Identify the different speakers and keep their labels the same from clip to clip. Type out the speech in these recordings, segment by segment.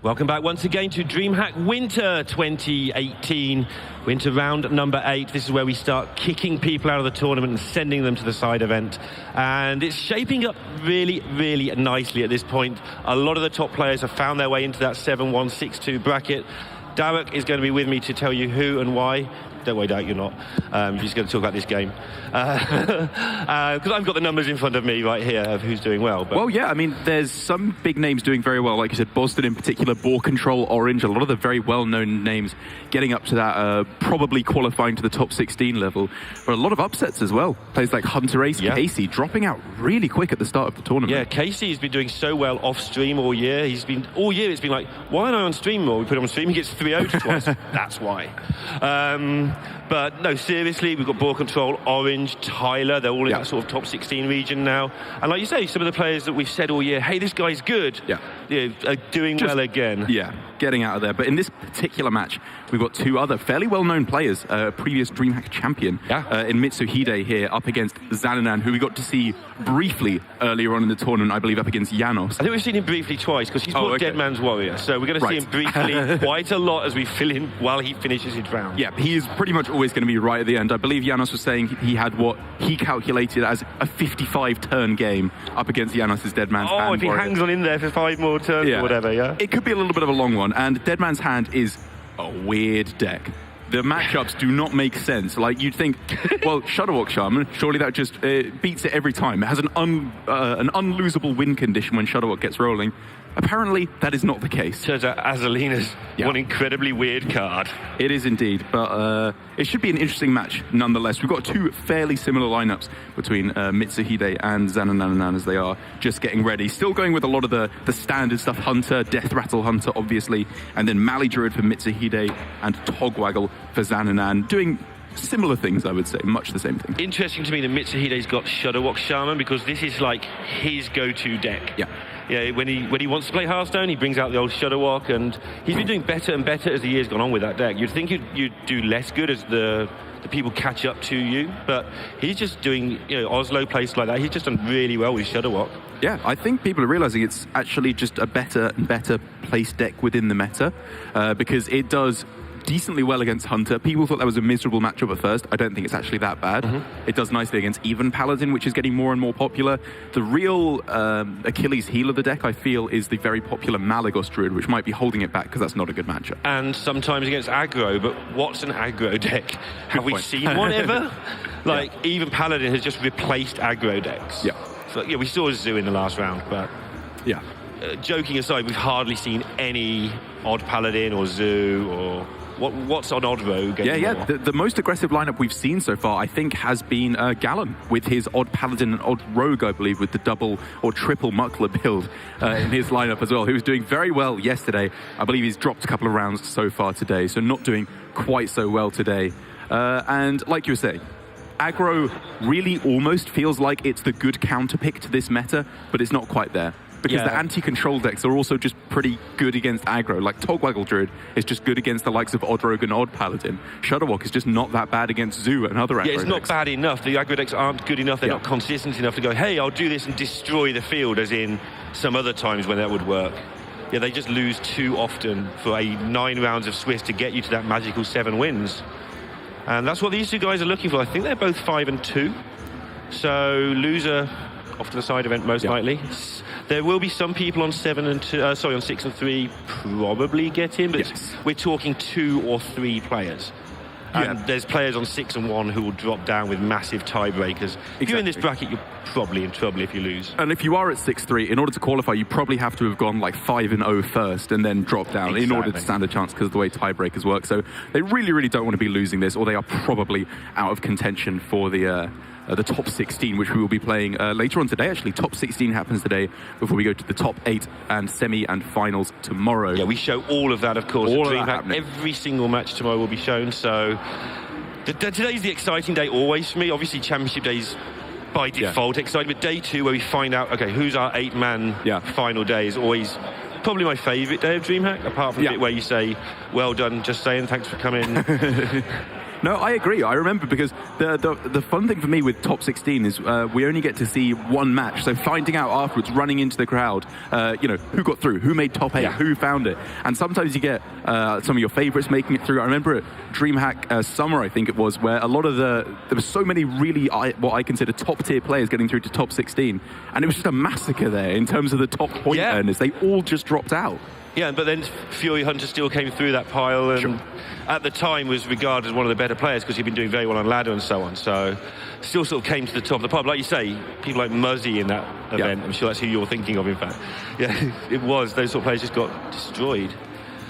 Speaker 1: Welcome back once again to DreamHack Winter 2018, Winter round number 8. This is where we start kicking people out of the tournament and sending them to the side event. And it's shaping up really, really nicely at this point. A lot of the top players have found their way into that 7-1, 6-2 bracket. Darek is going to be with me to tell you who and why. Don't worry, Darek, you're not. He's going to talk about this game. Because I've got the numbers in front of me right here of who's doing well.
Speaker 2: Well, yeah, I mean, there's some big names doing very well. Like you said, Boston in particular, Ball Control, Orange, a lot of the very well-known names getting up to that, probably qualifying to the top 16 level. But a lot of upsets as well. Players like Hunter Ace, Casey, dropping out really quick at the start of the tournament.
Speaker 1: Yeah, Casey's been doing so well off-stream all year. All year it's been like, why aren't I on stream more? We put him on stream, he gets 3-0 twice. That's why. But no, seriously, we've got Ball Control, Orange, Tyler. They're all in that sort of top 16 region now. And like you say, some of the players that we've said all year, hey, this guy's good, are doing well again.
Speaker 2: Yeah, getting out of there. But in this particular match, we've got two other fairly well-known players, previous DreamHack champion in Mitsuhide here, up against Zananananan, who we got to see briefly earlier on in the tournament, I believe, up against Janos.
Speaker 1: I think we've seen him briefly twice, because he's called Dead Man's Warrior. So we're going to see him briefly quite a lot as we fill in while he finishes his round.
Speaker 2: Yeah, he is pretty much always going to be right at the end. I believe Janos was saying he had what he calculated as a 55-turn game up against Janos' Dead Man's Hand.
Speaker 1: Oh, if he hangs on in there for 5 more turns or whatever,
Speaker 2: It could be a little bit of a long one, and Dead Man's Hand is a weird deck. The matchups do not make sense. Like, you'd think, well, Shudderwock Shaman, surely that just beats it every time. It has an unlosable win condition when Shudderwock gets rolling. Apparently, that is not the case.
Speaker 1: Turns out Azalina's one incredibly weird card.
Speaker 2: It is indeed, but it should be an interesting match nonetheless. We've got two fairly similar lineups between Mitsuhide and Zananananan as they are just getting ready. Still going with a lot of the standard stuff, Hunter, Death Rattle Hunter, obviously, and then Mali Druid for Mitsuhide and Togwaggle for Zanananan, doing similar things, I would say, much the same thing.
Speaker 1: Interesting to me that Mitsuhide's got Shudderwock Shaman, because this is like his go-to deck. Yeah, when he wants to play Hearthstone, he brings out the old Shudderwock, and he's been doing better and better as the year's gone on with that deck. You'd think you'd do less good as the people catch up to you, but he's just doing, Oslo plays like that. He's just done really well with Shudderwock.
Speaker 2: Yeah, I think people are realizing it's actually just a better and better placed deck within the meta, because it does decently well against Hunter. People thought that was a miserable matchup at first. I don't think it's actually that bad. It does nicely against even Paladin, which is getting more and more popular. The real Achilles heel of the deck, I feel, is the very popular Malagos Druid, which might be holding it back because that's not a good matchup.
Speaker 1: And sometimes against aggro, but what's an aggro deck? Have we seen one ever? Like, even Paladin has just replaced aggro decks. So, we saw Zoo in the last round, but joking aside, we've hardly seen any odd Paladin or Zoo or what's on odd rogue anymore.
Speaker 2: The most aggressive lineup we've seen so far, I think, has been Gallon with his odd Paladin and odd rogue, I believe, with the double or triple Muckler build in his lineup as well. He was doing very well yesterday. I believe he's dropped a couple of rounds so far today, so not doing quite so well today. And like you were saying, aggro really almost feels like it's the good counter pick to this meta, but it's not quite there. Because the anti-control decks are also just pretty good against aggro. Like Togwaggle Druid is just good against the likes of Odd Rogue and Odd Paladin. Shudderwock is just not that bad against Zoo and other aggro decks.
Speaker 1: It's not bad enough. The aggro decks aren't good enough. They're not consistent enough to go, hey, I'll do this and destroy the field, as in some other times when that would work. Yeah, they just lose too often for a 9 rounds of Swiss to get you to that magical 7 wins. And that's what these two guys are looking for. I think they're both 5 and 2. So loser off to the side event most likely. There will be some people on 7 and 2, on 6 and 3 probably get in, but we're talking 2 or 3 players. And there's players on 6 and 1 who will drop down with massive tiebreakers. If you're in this bracket, you're probably in trouble if you lose.
Speaker 2: And if you are at 6-3, in order to qualify, you probably have to have gone like 5 and 0 first and then drop down in order to stand a chance, because of the way tiebreakers work. So they really, really don't want to be losing this, or they are probably out of contention for the top 16, which we will be playing later on today. Actually, top 16 happens today before we go to the top 8 and semi and finals tomorrow.
Speaker 1: Yeah, we show all of that, of course.
Speaker 2: All of that happening.
Speaker 1: Every single match tomorrow will be shown. So today's the exciting day always for me. Obviously, Championship Day's by default exciting, but day 2 where we find out, okay, who's our 8-man final day is always probably my favourite day of DreamHack, apart from the bit where you say, well done, just saying, thanks for coming.
Speaker 2: No, I agree. I remember because the fun thing for me with top 16 is we only get to see one match. So finding out afterwards, running into the crowd, who got through, who made top 8, who found it. And sometimes you get some of your favorites making it through. I remember at DreamHack Summer, I think it was, where a lot of there were so many really what I consider top tier players getting through to top 16. And it was just a massacre there in terms of the top point earners. They all just dropped out.
Speaker 1: Yeah, but then Fury Hunter still came through that pile and at the time was regarded as one of the better players because he'd been doing very well on ladder and so on. So still sort of came to the top of the pile. Like you say, people like Muzzy in that event, I'm sure that's who you're thinking of, in fact. Yeah, it was. Those sort of players just got destroyed.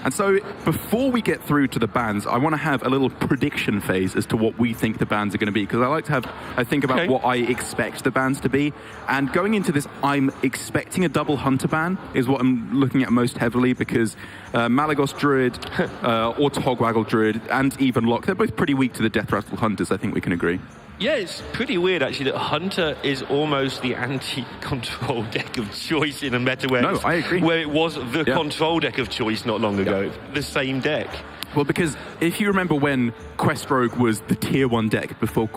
Speaker 2: And so before we get through to the bans, I want to have a little prediction phase as to what we think the bans are going to be, because I like to think about what I expect the bans to be. And going into this, I'm expecting a double Hunter ban is what I'm looking at most heavily, because Malagos Druid or Togwaggle Druid and even Locke, they're both pretty weak to the Death Rattle Hunters, I think we can agree.
Speaker 1: Yeah, it's pretty weird actually that Hunter is almost the anti-control deck of choice in a meta where,
Speaker 2: I agree.
Speaker 1: Where it was the control deck of choice not long ago, the same deck.
Speaker 2: Well, because if you remember when Quest Rogue was the tier 1 deck before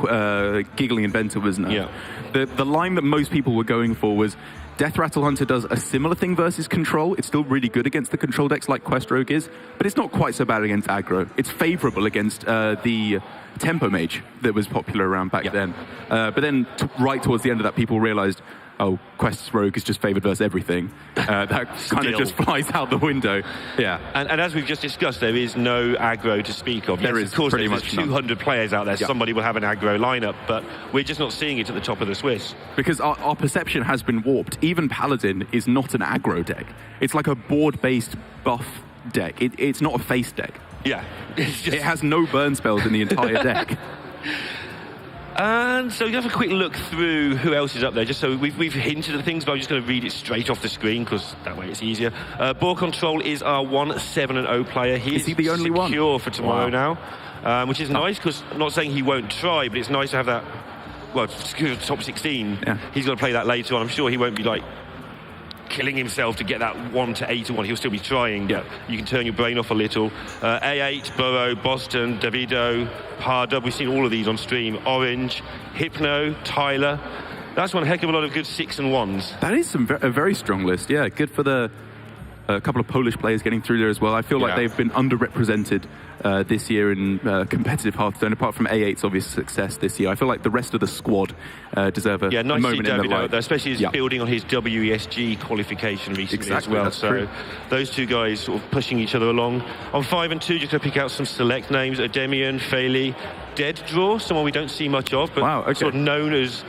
Speaker 2: Giggling Inventor was nerfed, the line that most people were going for was Death Rattle Hunter does a similar thing versus control. It's still really good against the control decks like Quest Rogue is, but it's not quite so bad against aggro. It's favourable against the Tempo Mage that was popular around back then. But then right towards the end of that, people realised, oh, Quest Rogue is just favoured versus everything. That kind of just flies out the window. Yeah.
Speaker 1: And as we've just discussed, there is no aggro to speak of.
Speaker 2: There is,
Speaker 1: of course,
Speaker 2: pretty much
Speaker 1: 200 players out there. Somebody will have an aggro lineup, but we're just not seeing it at the top of the Swiss.
Speaker 2: Because our perception has been warped. Even Paladin is not an aggro deck. It's like a board-based buff deck. It's not a face deck.
Speaker 1: Yeah.
Speaker 2: It has no burn spells in the entire deck.
Speaker 1: And so you have a quick look through who else is up there, just so we've hinted at things, but I'm just going to read it straight off the screen because that way it's easier. Ball Control is our 1-7-0 player.
Speaker 2: Is he the only one?
Speaker 1: Secure for tomorrow now, which is nice because I'm not saying he won't try, but it's nice to have that. Well, top 16. Yeah. He's going to play that later on. I'm sure he won't be like killing himself to get that 1 to 8 to 1. He'll still be trying, but you can turn your brain off a little. A8, Burrow, Boston, Davido, Hardub. We've seen all of these on stream. Orange, Hypno, Tyler. That's one heck of a lot of good 6 and 1s.
Speaker 2: That is a very strong list. Yeah, good for the a couple of Polish players getting through there as well. I feel like they've been underrepresented this year in competitive Hearthstone, apart from A8's obvious success this year. I feel like the rest of the squad deserve a moment in the light.
Speaker 1: Especially as building on his WESG qualification recently as well. So those two guys sort of pushing each other along. On 5 and 2, just going to pick out some select names. Ademian, Faley, Dead Draw, someone we don't see much of, but sort of known as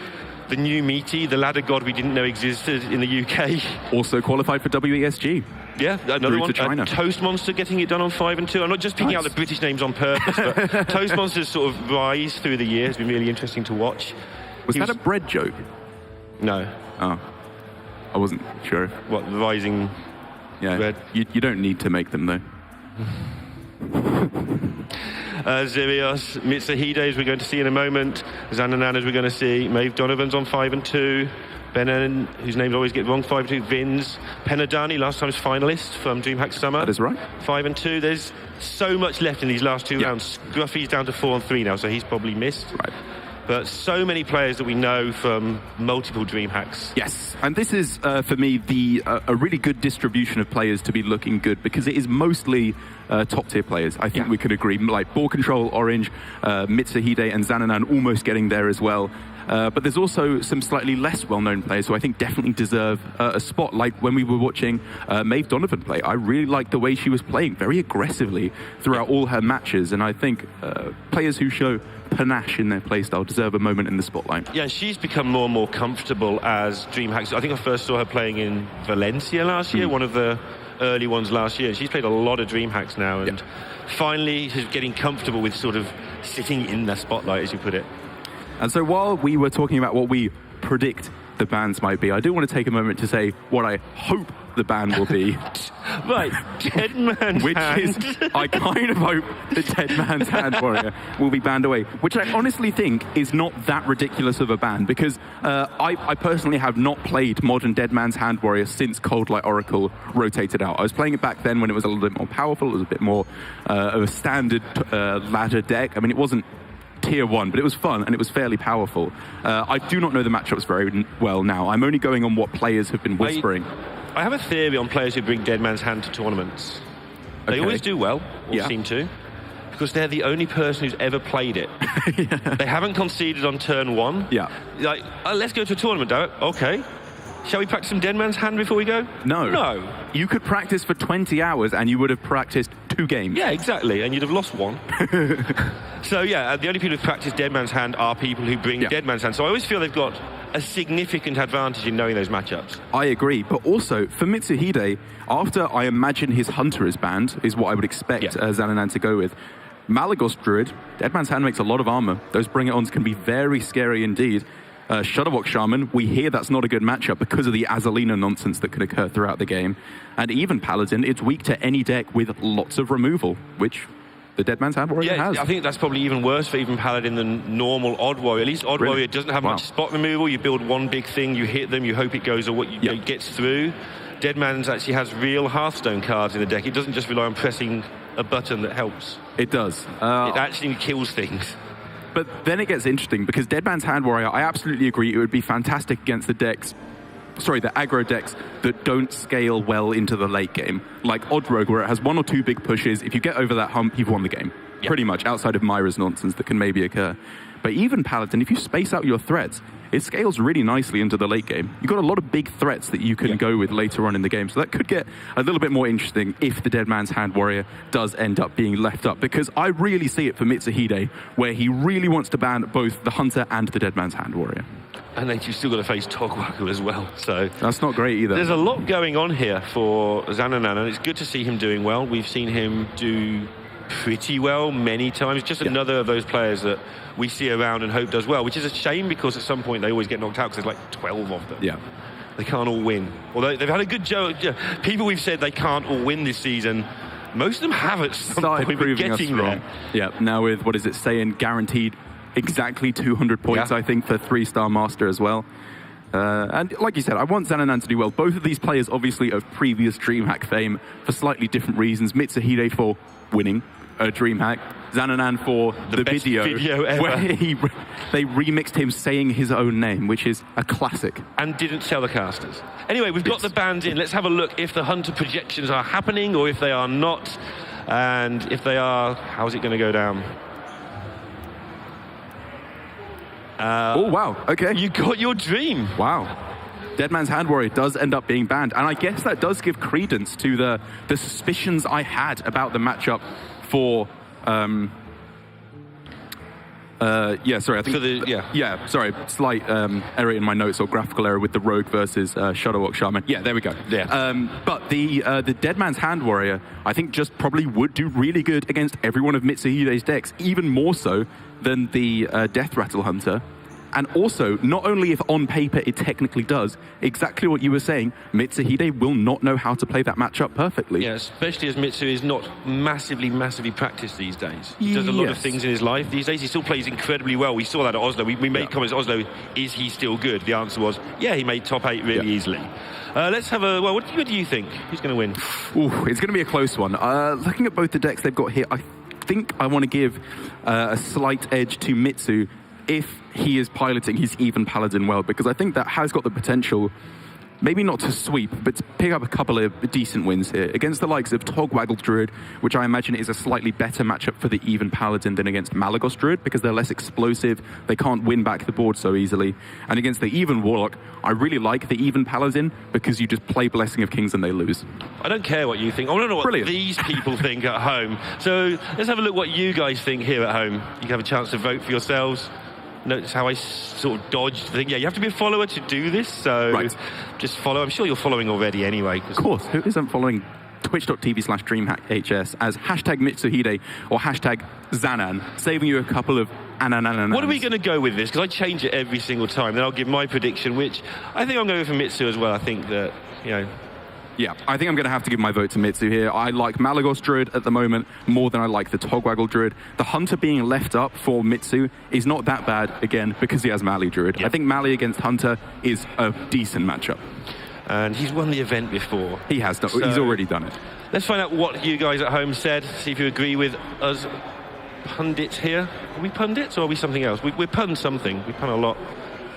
Speaker 1: the new Meaty, the ladder god we didn't know existed in the UK.
Speaker 2: Also qualified for WESG.
Speaker 1: Yeah, another one. Toast Monster getting it done on 5 and 2. I'm not just picking out the British names on purpose, but Toast Monster's sort of rise through the year has been really interesting to watch.
Speaker 2: Was that a bread joke?
Speaker 1: No.
Speaker 2: Oh. I wasn't sure.
Speaker 1: What, the rising bread?
Speaker 2: You don't need to make them, though.
Speaker 1: Zirios, Mitsuhide, as we're going to see in a moment. Zananananan, as we're going to see. Maeve Donovan's on 5 and 2. Bennen, whose names always get wrong, 5 and 2. Vins. Penadani, last time's finalist from DreamHack Summer.
Speaker 2: That is right.
Speaker 1: 5 and 2. There's so much left in these last 2 rounds. Gruffy's down to 4 and 3 now, so he's probably missed.
Speaker 2: Right.
Speaker 1: But so many players that we know from multiple DreamHacks.
Speaker 2: Yes, and this is, for me, a really good distribution of players to be looking good, because it is mostly top-tier players. I think we could agree. Like Ball Control, Orange, Mitsuhide and Zanananan almost getting there as well. But there's also some slightly less well-known players who I think definitely deserve a spot. Like when we were watching Maeve Donovan play, I really liked the way she was playing very aggressively throughout all her matches. And I think players who show panache in their playstyle deserve a moment in the spotlight.
Speaker 1: Yeah, she's become more and more comfortable as DreamHack. I think I first saw her playing in Valencia last year, one of the early ones last year. She's played a lot of DreamHacks now, and finally she's getting comfortable with sort of sitting in the spotlight, as you put it.
Speaker 2: And so while we were talking about what we predict the bans might be, I do want to take a moment to say what I hope the ban will be.
Speaker 1: Right, Dead Man's
Speaker 2: Which
Speaker 1: Hand.
Speaker 2: is, I kind of hope the Dead Man's Hand Warrior will be banned away, which I honestly think is not that ridiculous of a ban, because I personally have not played modern Dead Man's Hand Warrior since Cold Light Oracle rotated out. I was playing it back then when it was a little bit more powerful, it was a bit more of a standard ladder deck. I mean, it wasn't tier 1, but it was fun and it was fairly powerful. I do not know the matchups very well now. I'm only going on what players have been whispering.
Speaker 1: I have a theory on players who bring Dead Man's Hand to tournaments. They always do well, or seem to, because they're the only person who's ever played it. They haven't conceded on turn 1.
Speaker 2: Yeah.
Speaker 1: Like, let's go to a tournament, Derek. Okay. Shall we practice some Dead Man's Hand before we go?
Speaker 2: No.
Speaker 1: No.
Speaker 2: You could practice for 20 hours and you would have practiced 2 games.
Speaker 1: Yeah, exactly, and you'd have lost 1. So, yeah, the only people who've practiced Dead Man's Hand are people who bring Dead Man's Hand. So I always feel they've got a significant advantage in knowing those matchups.
Speaker 2: I agree, but also for Mitsuhide, after I imagine his Hunter is banned, is what I would expect Zananananan to go with. Malagos Druid, Dead Man's Hand makes a lot of armor. Those bring it ons can be very scary indeed. Shudderwock Shaman, we hear that's not a good matchup because of the Azalina nonsense that can occur throughout the game. And even Paladin, it's weak to any deck with lots of removal, which the Dead Man's Hand Warrior has.
Speaker 1: I think that's probably even worse for even Paladin than normal Odd Warrior. At least Odd Warrior doesn't have much spot removal. You build one big thing, you hit them, you hope it goes or what it gets through. Dead Man's actually has real Hearthstone cards in the deck. It doesn't just rely on pressing a button that helps.
Speaker 2: It does.
Speaker 1: It actually kills things.
Speaker 2: But then it gets interesting because Dead Man's Hand Warrior, I absolutely agree, it would be fantastic against the aggro decks that don't scale well into the late game. Like Odd Rogue, where it has 1 or 2 big pushes. If you get over that hump, you've won the game. Yep. Pretty much, outside of Myra's nonsense that can maybe occur. But even Paladin, if you space out your threats, it scales really nicely into the late game. You've got a lot of big threats that you can go with later on in the game. So that could get a little bit more interesting if the Dead Man's Hand Warrior does end up being left up. Because I really see it for Mitsuhide, where he really wants to ban both the Hunter and the Dead Man's Hand Warrior.
Speaker 1: And then you've still got to face Togwaku as well. So
Speaker 2: that's not great either.
Speaker 1: There's a lot going on here for Zananananan, and it's good to see him doing well. We've seen him do pretty well many times. Just another of those players that we see around and hope does well, which is a shame because at some point they always get knocked out because there's like 12 of them. Yeah. They can't all win. Although they've had a good joke. People we've said they can't all win this season, most of them have at some point been getting there.
Speaker 2: Yeah, now with, what is it, saying guaranteed exactly 200 points, I think, for 3-star Master as well. And like you said, I want Zananananan to do well. Both of these players, obviously, of previous DreamHack fame for slightly different reasons. Mitsuhide for winning DreamHack. Zananananan for the video ever. Where they remixed him saying his own name, which is a classic.
Speaker 1: And didn't tell the casters. Anyway, we've got the bans in. Let's have a look if the Hunter projections are happening or if they are not. And if they are, how's it going to go down?
Speaker 2: Oh, wow. Okay.
Speaker 1: You got your dream.
Speaker 2: Wow. Dead Man's Hand Warrior does end up being banned. And I guess that does give credence to the suspicions I had about the matchup for... slight error in my notes or graphical error with the Rogue versus Shudderwock Shaman. Yeah, there we go.
Speaker 1: Yeah.
Speaker 2: But the Dead Man's Hand Warrior, I think, just probably would do really good against every one of Mitsuhide's decks, even more so than the Death Rattle Hunter. And also, not only if on paper it technically does, exactly what you were saying, Mitsuhide will not know how to play that matchup perfectly.
Speaker 1: Yeah, especially as Mitsu is not massively practiced these days. He does a lot of things in his life. These days he still plays incredibly well. We saw that at Oslo. We made comments at Oslo, is he still good? The answer was, yeah, he made top 8 really easily. Let's have a, what do you think? Who's going to win?
Speaker 2: Ooh, it's going to be a close one. Looking at both the decks they've got here, I think I want to give a slight edge to Mitsu if he is piloting his even Paladin well, because I think that has got the potential, maybe not to sweep, but to pick up a couple of decent wins here against the likes of Togwaggle Druid, which I imagine is a slightly better matchup for the even Paladin than against Malagos Druid, because they're less explosive, they can't win back the board so easily. And against the even Warlock, I really like the even Paladin, because you just play Blessing of Kings and they lose.
Speaker 1: I don't care what you think. I want to know what these people think at home. So let's have a look what you guys think here at home. You can have a chance to vote for yourselves. Notice how I sort of dodged the thing. Yeah, you have to be a follower to do this, so just follow. I'm sure you're following already anyway.
Speaker 2: Of course, who isn't following twitch.tv/DreamHackHS as hashtag Mitsuhide or hashtag Zanan, saving you a couple of ananananan.
Speaker 1: What are we going to go with this? Because I change it every single time. Then I'll give my prediction, which I think I'm going for Mitsu as well. I think that,
Speaker 2: Yeah, I think I'm going to have to give my vote to Mitsu here. I like Malagos Druid at the moment more than I like the Togwaggle Druid. The Hunter being left up for Mitsu is not that bad, again, because he has Mali Druid. I think Mali against Hunter is a decent matchup.
Speaker 1: And he's won the event before.
Speaker 2: He has done. He's already done it.
Speaker 1: Let's find out what you guys at home said. See if you agree with us pundits here. Are we pundits or are we something else? We pun something. We pun a lot.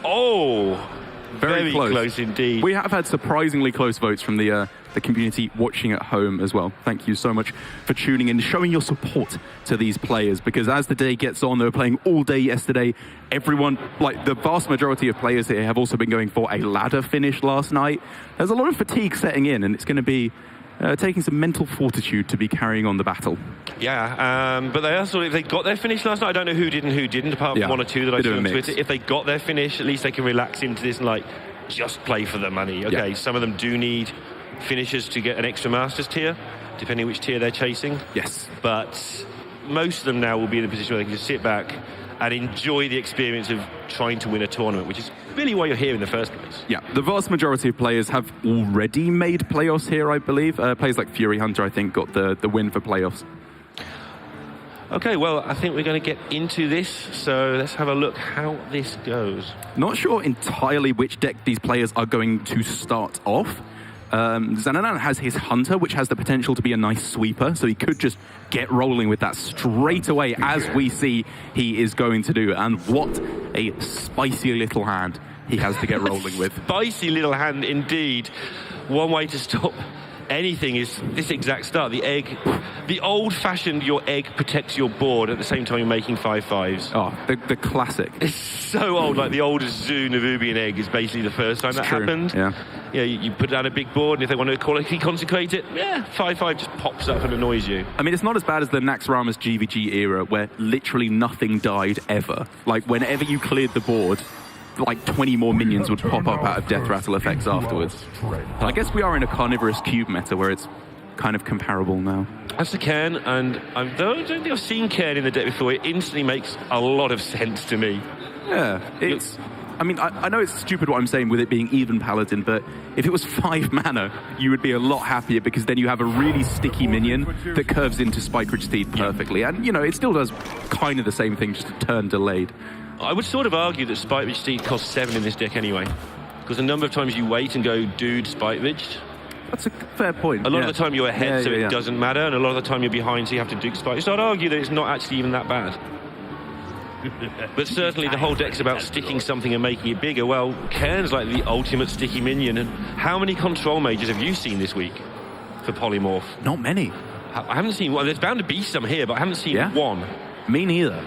Speaker 1: Oh, very close indeed.
Speaker 2: We have had surprisingly close votes from the community watching at home as well. Thank you so much for tuning in, showing your support to these players, because as the day gets on, they were playing all day yesterday. Everyone, like the vast majority of players here, have also been going for a ladder finish last night. There's a lot of fatigue setting in, and it's going to be taking some mental fortitude to be carrying on the battle.
Speaker 1: Yeah, but they also, if they got their finish last night, I don't know who did and who didn't, apart from one or two that I saw on Twitter. If they got their finish, at least they can relax into this and like just play for the money. Okay, some of them do need finishers to get an extra Masters tier, depending which tier they're chasing.
Speaker 2: Yes.
Speaker 1: But most of them now will be in a position where they can just sit back and enjoy the experience of trying to win a tournament, which is really why you're here in the first place.
Speaker 2: Yeah, the vast majority of players have already made playoffs here, I believe. Players like Fury Hunter, I think, got the win for playoffs.
Speaker 1: Okay, well, I think we're going to get into this, so let's have a look how this goes.
Speaker 2: Not sure entirely which deck these players are going to start off. Zananananan has his Hunter, which has the potential to be a nice sweeper, so he could just get rolling with that straight away, as we see he is going to do. And what a spicy little hand he has to get rolling with.
Speaker 1: Spicy little hand indeed. One way to stop anything is this exact start. The egg, the old-fashioned your egg protects your board at the same time you're making 5/5s.
Speaker 2: Oh, the classic.
Speaker 1: It's so old, like the oldest Zoo Navubian egg is basically the first time that happened.
Speaker 2: Yeah.
Speaker 1: Yeah, you put down a big board, and if they want to quality consecrate it, 5/5 just pops up and annoys you.
Speaker 2: I mean, it's not as bad as the Naxxramas GVG era, where literally nothing died ever. Like, whenever you cleared the board, like 20 more minions would pop up out of Death Rattle effects afterwards. I guess we are in a carnivorous cube meta where it's kind of comparable now.
Speaker 1: That's the Cairn, and I don't think I've seen Cairn in the deck before. It instantly makes a lot of sense to me.
Speaker 2: Yeah, it's... I mean, I know it's stupid what I'm saying with it being even Paladin, but if it was 5 mana, you would be a lot happier, because then you have a really sticky minion that curves into Spike Ridge Steed perfectly. And, you know, it still does kind of the same thing, just a turn delayed.
Speaker 1: I would sort of argue that Spike Ridge Steed costs 7 in this deck anyway, because the number of times you wait and go, dude, Spike Ridge.
Speaker 2: That's a fair point.
Speaker 1: A lot of the time you're ahead, so it doesn't matter, and a lot of the time you're behind, so you have to Duke Spike. So I'd argue that it's not actually even that bad. But certainly the whole deck's about sticking something and making it bigger. Well, Cairn's like the ultimate sticky minion. And how many control mages have you seen this week for Polymorph?
Speaker 2: Not many.
Speaker 1: I haven't seen one. There's bound to be some here, but I haven't seen one.
Speaker 2: Me neither.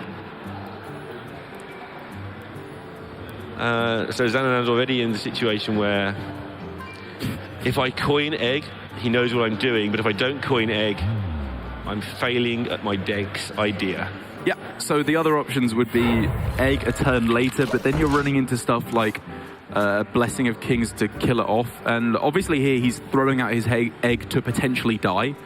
Speaker 1: So Zananana's already in the situation where if I coin egg, he knows what I'm doing, but if I don't coin egg, I'm failing at my deck's idea.
Speaker 2: Yeah, so the other options would be egg a turn later, but then you're running into stuff like Blessing of Kings to kill it off. And obviously here he's throwing out his egg to potentially die,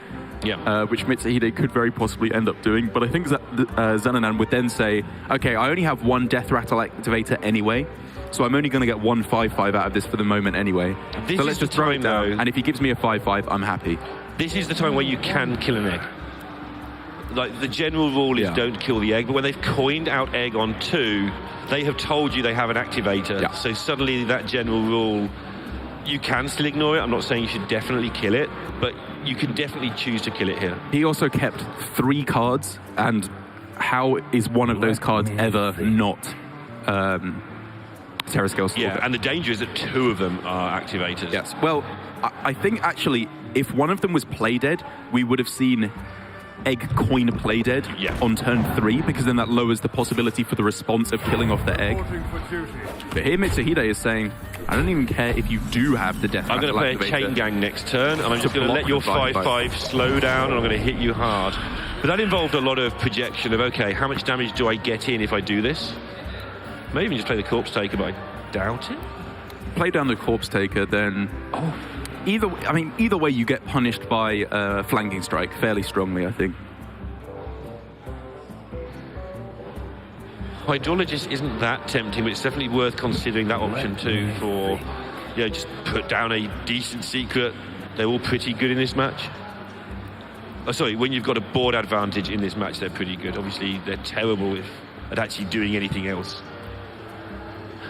Speaker 2: which Mitsuhide could very possibly end up doing. But I think Zanananan would then say, okay, I only have one Death Rattle activator anyway, so I'm only going to get one 5/5 out of this for the moment anyway. So let's just throw it down, and if he gives me a 5/5, I'm happy.
Speaker 1: This is the time where you can kill an egg. Like, the general rule is don't kill the egg, but when they've coined out egg on 2, they have told you they have an activator. So suddenly that general rule, you can still ignore it. I'm not saying you should definitely kill it, but you can definitely choose to kill it here.
Speaker 2: He also kept 3 cards, and how is one of those cards ever not Terrascale Stalker?
Speaker 1: Yeah, and the danger is that 2 of them are activators.
Speaker 2: Yes, well, I think actually if one of them was play dead, we would have seen egg coin play dead on turn 3, because then that lowers the possibility for the response of killing off the egg. But here Mitsuhide is saying, I don't even care if you do have the Death Rattle.
Speaker 1: I'm going to play a Chain Gang next turn, and I'm just going to let your 5/5 slow down, and I'm going to hit you hard. But that involved a lot of projection of, okay, how much damage do I get in if I do this? Maybe even just play the Corpse Taker, but I doubt it.
Speaker 2: Play down the Corpse Taker, then... Either way, you get punished by Flanking Strike fairly strongly, I think.
Speaker 1: Hydrologist isn't that tempting, but it's definitely worth considering that option too for, just put down a decent secret they're all pretty good in this match. Oh, sorry, when you've got a board advantage in this match, they're pretty good. Obviously, they're terrible at actually doing anything else.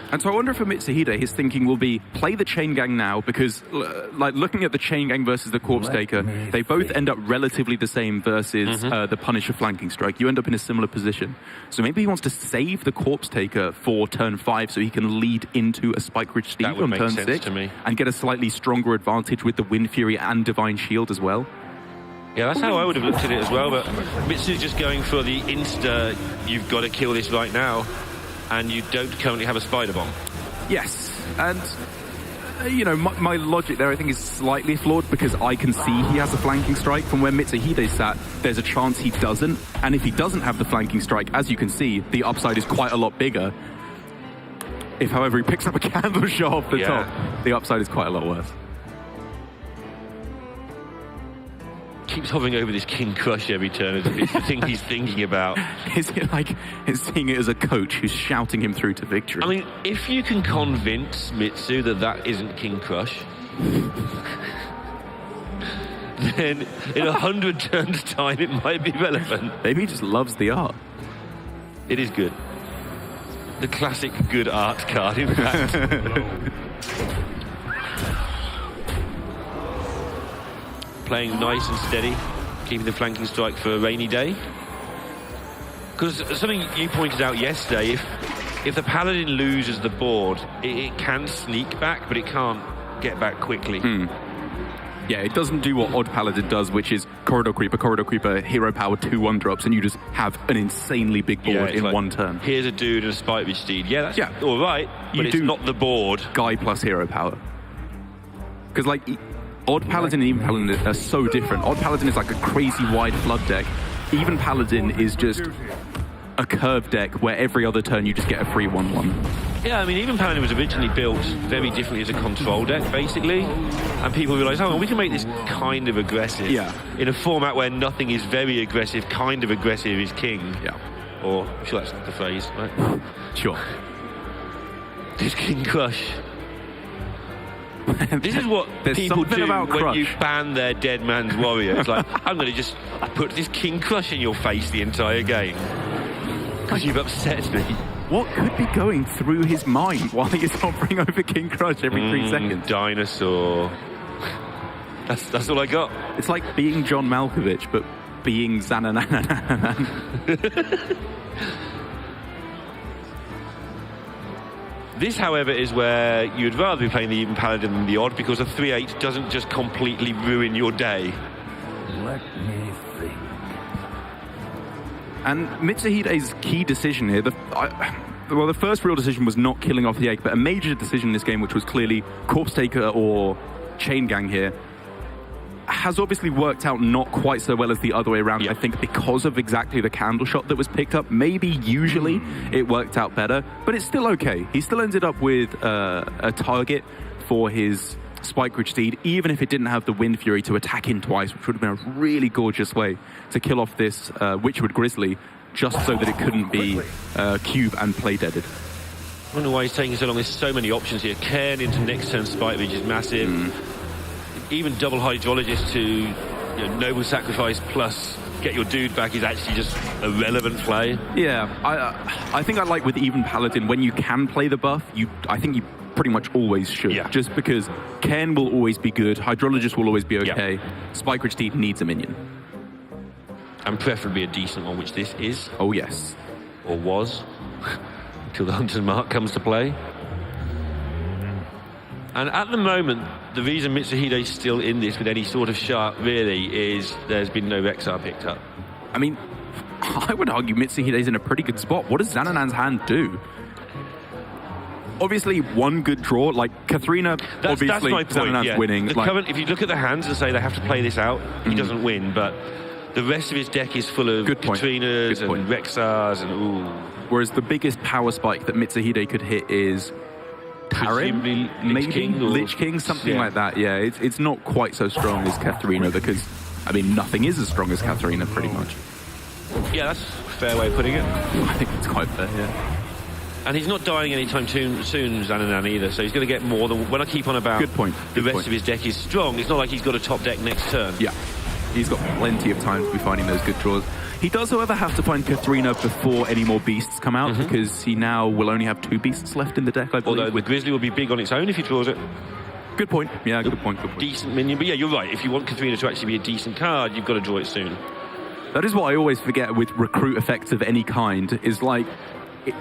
Speaker 2: And so I wonder if for Mitsuhide, his thinking will be play the chain gang now, because like looking at the chain gang versus the corpse taker, they both end up relatively the same versus the Punisher flanking strike. You end up in a similar position. So maybe he wants to save the corpse taker for turn 5 so he can lead into a Spike Ridge Steed on turn 6
Speaker 1: to me.
Speaker 2: And get a slightly stronger advantage with the Wind Fury and Divine Shield as well.
Speaker 1: Yeah, that's how I would have looked at it as well, but Mitsu's just going for the insta, you've got to kill this right now, and you don't currently have a spider bomb.
Speaker 2: Yes, and you know, my logic there I think is slightly flawed, because I can see he has a flanking strike. From where Mitsuhide sat, there's a chance he doesn't, and if he doesn't have the flanking strike, as you can see, the upside is quite a lot bigger. If, however, he picks up a candle shot off the top, the upside is quite a lot worse.
Speaker 1: Keeps hovering over this King Crush every turn. It's the thing he's thinking about.
Speaker 2: Is it like seeing it as a coach who's shouting him through to victory?
Speaker 1: I mean, if you can convince Mitsu that isn't King Crush, then in 100 turns' time it might be relevant.
Speaker 2: Maybe he just loves the art.
Speaker 1: It is good. The classic good art card, in fact. Playing nice and steady, keeping the flanking strike for a rainy day. Because something you pointed out yesterday, if the Paladin loses the board, it can sneak back, but it can't get back quickly.
Speaker 2: Yeah, it doesn't do what Odd Paladin does, which is Corridor Creeper, hero power 2/1 drops, and you just have an insanely big board in like, one turn.
Speaker 1: Here's a dude and a Spike Ridge Steed. Yeah, that's all right, but it's not the board.
Speaker 2: Guy plus hero power. Because like, Odd Paladin and Even Paladin are so different. Odd Paladin is like a crazy wide flood deck. Even Paladin is just a curved deck where every other turn you just get a free 1/1.
Speaker 1: Yeah, I mean, Even Paladin was originally built very differently as a control deck, basically. And people realised, oh, well, we can make this kind of aggressive.
Speaker 2: Yeah.
Speaker 1: In a format where nothing is very aggressive, kind of aggressive is king.
Speaker 2: Yeah.
Speaker 1: Or, I'm sure that's the phrase, right?
Speaker 2: Sure.
Speaker 1: This King Crush. This is what people do when you ban their dead man's warrior. It's like, I'm going to just put this King Crush in your face the entire game. Because you've upset me.
Speaker 2: What could be going through his mind while he is hovering over King Crush every 3 seconds?
Speaker 1: Dinosaur. That's all I got.
Speaker 2: It's like being John Malkovich, but being Zananananan.
Speaker 1: This, however, is where you'd rather be playing the Even Paladin than the Odd, because a 3/8 doesn't just completely ruin your day.
Speaker 3: Let me think.
Speaker 2: And Mitsuhide's key decision here, the first real decision was not killing off the egg, but a major decision in this game, which was clearly Corpse Taker or Chain Gang here, has obviously worked out not quite so well as the other way around.
Speaker 1: Yeah.
Speaker 2: I think because of exactly the candle shot that was picked up. Maybe usually it worked out better, but it's still okay. He still ended up with a target for his Spike Ridge Steed, even if it didn't have the Wind Fury to attack him twice, which would have been a really gorgeous way to kill off this Witchwood Grizzly, just so that it couldn't be cube and play deaded.
Speaker 1: I wonder why he's taking so long. There's so many options here. Cairn into next turn Spike Ridge is massive. Even double Hydrologist to Noble Sacrifice plus get your dude back is actually just a relevant play.
Speaker 2: Yeah, I think I like with Even Paladin, when you can play the buff, I think you pretty much always should.
Speaker 1: Yeah.
Speaker 2: Just because Cairn will always be good, Hydrologist will always be okay, Spike Ridge Steed needs a minion.
Speaker 1: And preferably a decent one, which this is.
Speaker 2: Oh yes.
Speaker 1: Or was. Until the Hunter's Mark comes to play. And at the moment, the reason Mitsuhide's still in this with any sort of shot, really, is there's been no Rexar picked up.
Speaker 2: I mean, I would argue Mitsuhide's in a pretty good spot. What does Zananan's hand do? Obviously, one good draw, like Katharina, obviously,
Speaker 1: that's my point,
Speaker 2: Zananan's winning.
Speaker 1: If you look at the hands and say they have to play this out, he doesn't win, but the rest of his deck is full of Katrinas and Rexars and ooh.
Speaker 2: Whereas the biggest power spike that Mitsuhide could hit is Tarim, maybe Lich King, something like that. Yeah, it's not quite so strong as Katharina, because I mean nothing is as strong as Katharina pretty much.
Speaker 1: Yeah, that's a fair way of putting it.
Speaker 2: I think it's quite fair. Yeah.
Speaker 1: And he's not dying anytime soon, Zananananan, either, so he's going to get more than... When I keep on about
Speaker 2: Good point.
Speaker 1: the rest of his deck is strong, it's not like he's got a top deck next turn.
Speaker 2: Yeah, he's got plenty of time to be finding those good draws. He does, however, have to find Katharina before any more beasts come out, because he now will only have 2 beasts left in the deck, I believe.
Speaker 1: Although the Grizzly will be big on its own if he draws it.
Speaker 2: Good point. Yeah, good point.
Speaker 1: Decent minion, but yeah, you're right. If you want Katharina to actually be a decent card, you've got to draw it soon.
Speaker 2: That is what I always forget with recruit effects of any kind, is like,